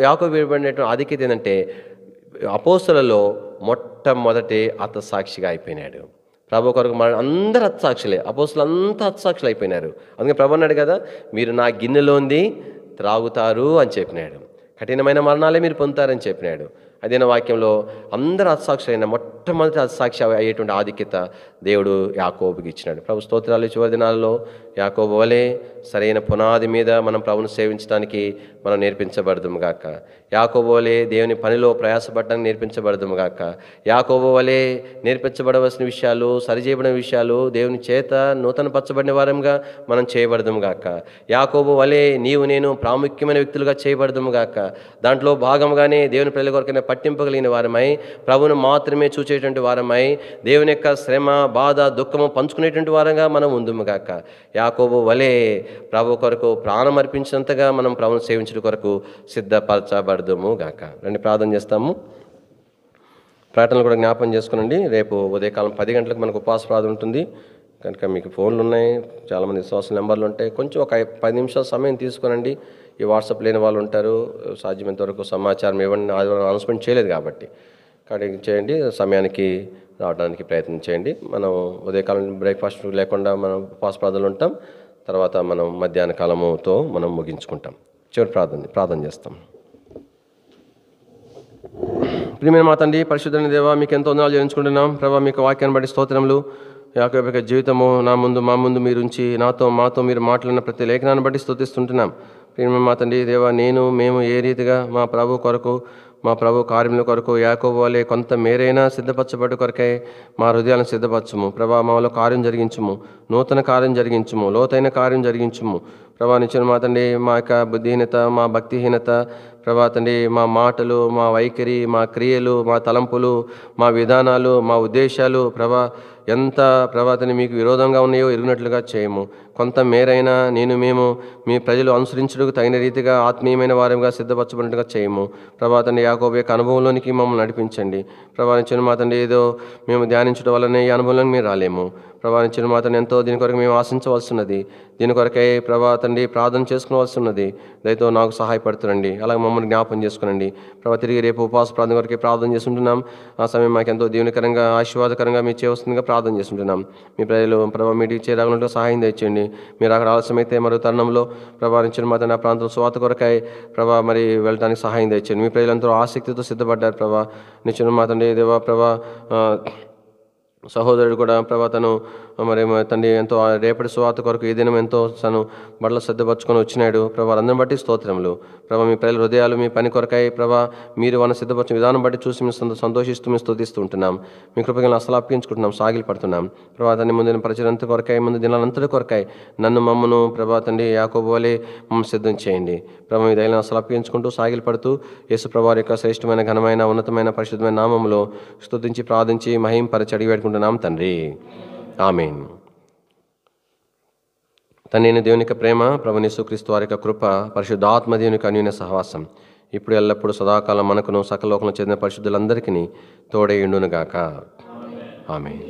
యాకోబు ఇవ్వబడినటువంటి ఆధిక్యత ఏంటంటే అపోస్తలులలో మొట్టమొదటి హతసాక్షిగా అయిపోయినాడు. ప్రభు కొరకు అందరు హతసాక్షులే, అపోస్తలు అంతా హతసాక్షులు అయిపోయినారు. అందుకే ప్రభు అన్నాడు కదా, మీరు నా గిన్నెలోంది త్రాగుతారు అని చెప్పినాడు, కఠినమైన మరణాలే మీరు పొందుతారని చెప్పినాడు. అదేనా వాక్యంలో అందరు హతసాక్షులైన మొట్టమొదటి హతసాక్షి అయ్యేటువంటి ఆధిక్యత దేవుడు యాకోబుకి ఇచ్చినాడు. ప్రభు స్తోత్రాలు. చివరి దినాల్లో యాకోబు వలె సరైన పునాది మీద మనం ప్రభును సేవించడానికి మనం నేర్పించబడదుము గాక. యాకోబు వలె దేవుని పనిలో ప్రయాసపడడానికి నేర్పించబడదుము గాక. యాకోబు వలె నేర్పించబడవలసిన విషయాలు, సరిచేయబడిన విషయాలు దేవుని చేత నూతనపరచబడిన వారంగా మనం చేయబడదుము గాక. యాకోబు వలె నీవు నేను ప్రాముఖ్యమైన వ్యక్తులుగా చేయబడదుము గాక. దాంట్లో భాగంగానే దేవుని ప్రజల కొరకైనా పట్టింపగలిగిన వారమై, ప్రభువును మాత్రమే చూచేటువంటి వారమై, దేవుని యొక్క శ్రమ, బాధ, దుఃఖము పంచుకునేటువంటి వారంగా మనం ఉందుము గాక. యాకోబు వలె ప్రభు కొరకు ప్రాణం అర్పించినంతగా మనం ప్రభువును సేవించడం కొరకు సిద్ధపరచబడదుము గాక. రండి ప్రార్థన చేస్తాము. ప్రార్థనలు కూడా జ్ఞాపం చేసుకునండి. రేపు ఉదయకాలం 10 గంటలకు మనకు ఉపవాస ప్రార్థన ఉంటుంది కనుక మీకు ఫోన్లు ఉన్నాయి, చాలామంది సోషల్ నెంబర్లు ఉంటాయి. కొంచెం ఒక 10 నిమిషాల సమయం తీసుకునండి. ఈ వాట్సాప్ లేని వాళ్ళు ఉంటారు, సాధ్యమైనంత వరకు సమాచారం ఇవ్వండి. ఆదివారం అనౌన్స్మెంట్ చేయలేదు కాబట్టి చేయండి, సమయానికి రావడానికి ప్రయత్నం చేయండి. మనం ఉదయకాలం బ్రేక్ఫాస్ట్ లేకుండా మనం ఉపవాస ప్రార్థనలు ఉంటాం. తర్వాత మనం మధ్యాహ్న కాలముతో మనం ముగించుకుంటాం. చివరి ప్రార్థన చేస్తాం. ప్రియమైన మా తండ్రి, పరిశుద్ధమైన దేవా, మీకు ఎంతో వందనాలు చెల్లించుకుంటున్నాం. ప్రభా, మీకు వాక్యాన్ని బట్టి స్తోత్రములు. యాకోబు యొక్క జీవితము మా ముందు మీరు ఉంచి మాతో మీరు మాట్లాడిన ప్రతి లేఖనాన్ని బట్టి స్తుతిస్తుంటున్నాం. ప్రియమైన మా తండ్రి దేవా, మేము ఏ రీతిగా మా ప్రభు కొరకు, మా ప్రభు కార్యముల కొరకు యాకోబు వలె కొంత మేరైనా సిద్ధపరచబడి కొరకై మా హృదయాలను సిద్ధపరచుము ప్రభా. మాలో కార్యం జరిగించుము, నూతన కార్యం జరిగించుము, లోతైన కార్యం జరిగించుము ప్రభా. నిత్యం మా తండ్రి మా యొక్క బుద్ధిహీనత, మా భక్తిహీనత ప్రభా తండ్రి, మా మాటలు, మా వైఖరి, మా క్రియలు, మా తలంపులు, మా విధానాలు, మా ఉద్దేశాలు ప్రభా ఎంత ప్రభాతని మీకు విరోధంగా ఉన్నాయో ఎరిగినట్లుగా చేయము. కొంత మేరైనా మేము మీ ప్రజలు అనుసరించుటకు తగిన రీతిగా ఆత్మీయమైన వారంగా సిద్ధపరచబడినట్టుగా చేయము ప్రభాతండి. యాకోబు యొక్క అనుభవంలోనికి మమ్మల్ని నడిపించండి ప్రభావించిన మాతండి. ఏదో మేము ధ్యానించడం వల్లనే ఈ అనుభవంలోకి మీరు రాలేము ప్రభావించిన మాతండి. ఎంతో దీని కొరకు మేము ఆశించవలసినది, దీని కొరకై ప్రభాతండి ప్రార్థన చేసుకోవాల్సి ఉన్నది. దయతో నాకు సహాయపడుతుండండి, అలాగే మమ్మల్ని జ్ఞాపం చేసుకునండి ప్రభా. తిరిగి రేపు ఉపవాస ప్రార్థన కొరకే ప్రార్థన చేస్తుంటున్నాం. ఆ సమయం మాకు ఎంతో దీవెనకరంగా ఆశీర్వాదకరంగా మీరు చేయవలసిందిగా ప్రార్థన చేస్తుంటున్నాం. మీ ప్రజలు ప్రభా మీటికి చేరాగలంటే సహాయం తెచ్చండి. మీరు అక్కడ ఆలస్యమైతే మరో తరుణంలో ప్రభావించిన మాత్రం ఆ ప్రాంతంలో స్వాత కొరకాయ ప్రభా మరి వెళ్ళడానికి సహాయం తెచ్చండి. మీ ప్రజలంతా ఆసక్తితో సిద్ధపడ్డారు ప్రభా. నిశ్చయం మాత్రం దేవా ప్రభా. సహోదరుడు కూడా ప్రభా తను మరి తండ్రి ఎంతో రేపటి సువార్త కొరకు ఈ దినం ఎంతో తను బట్టలు సిద్ధపరచుకొని వచ్చినాడు ప్రభా. అందరిని బట్టి స్తోత్రములు ప్రభా. మీ ప్రజల హృదయాలు మీ పని కొరకాయ ప్రభా మీరు వాళ్ళని సిద్ధపరిచిన విధానం బట్టి చూసి మేము సంతోషిస్తూ మేము స్తుతిస్తూ ఉంటున్నాం. మీ కృపగా అసలు అప్పించుకుంటున్నాం, సాగిలు పడుతున్నాం ప్రభా. తన ముందు పరిచయంత కొరకాయ, ముందు దినాలంతటి కొరకాయ మమ్మను ప్రభా తండ్రి యాకోబు వలె మమ్మల్ని సిద్ధం చేయండి ప్రభా. మీ దయలను అసలు అప్పించుకుంటూ సాగిలు పడుతూ యేసు ప్రభా యొక్క శ్రేష్టమైన ఘనమైన ఉన్నతమైన పరిశుద్ధమైన నామంలో స్తుతించి ప్రార్థించి మహింపరచి అడిగి పెట్టుకుంటున్నాం తండ్రి. ఆమేన్. తండ్రి దేవుని యొక్క ప్రేమ, ప్రభువైన యేసుక్రీస్తు వారి యొక్క కృప, పరిశుద్ధాత్మ దేవుని యొక్క అన్యోన్య సహవాసం ఇప్పుడు ఎల్లప్పుడూ సదాకాలం మనకును సకల లోకంలో చెందిన పరిశుద్ధులందరికీ తోడై ఉండును గాక. ఆమేన్.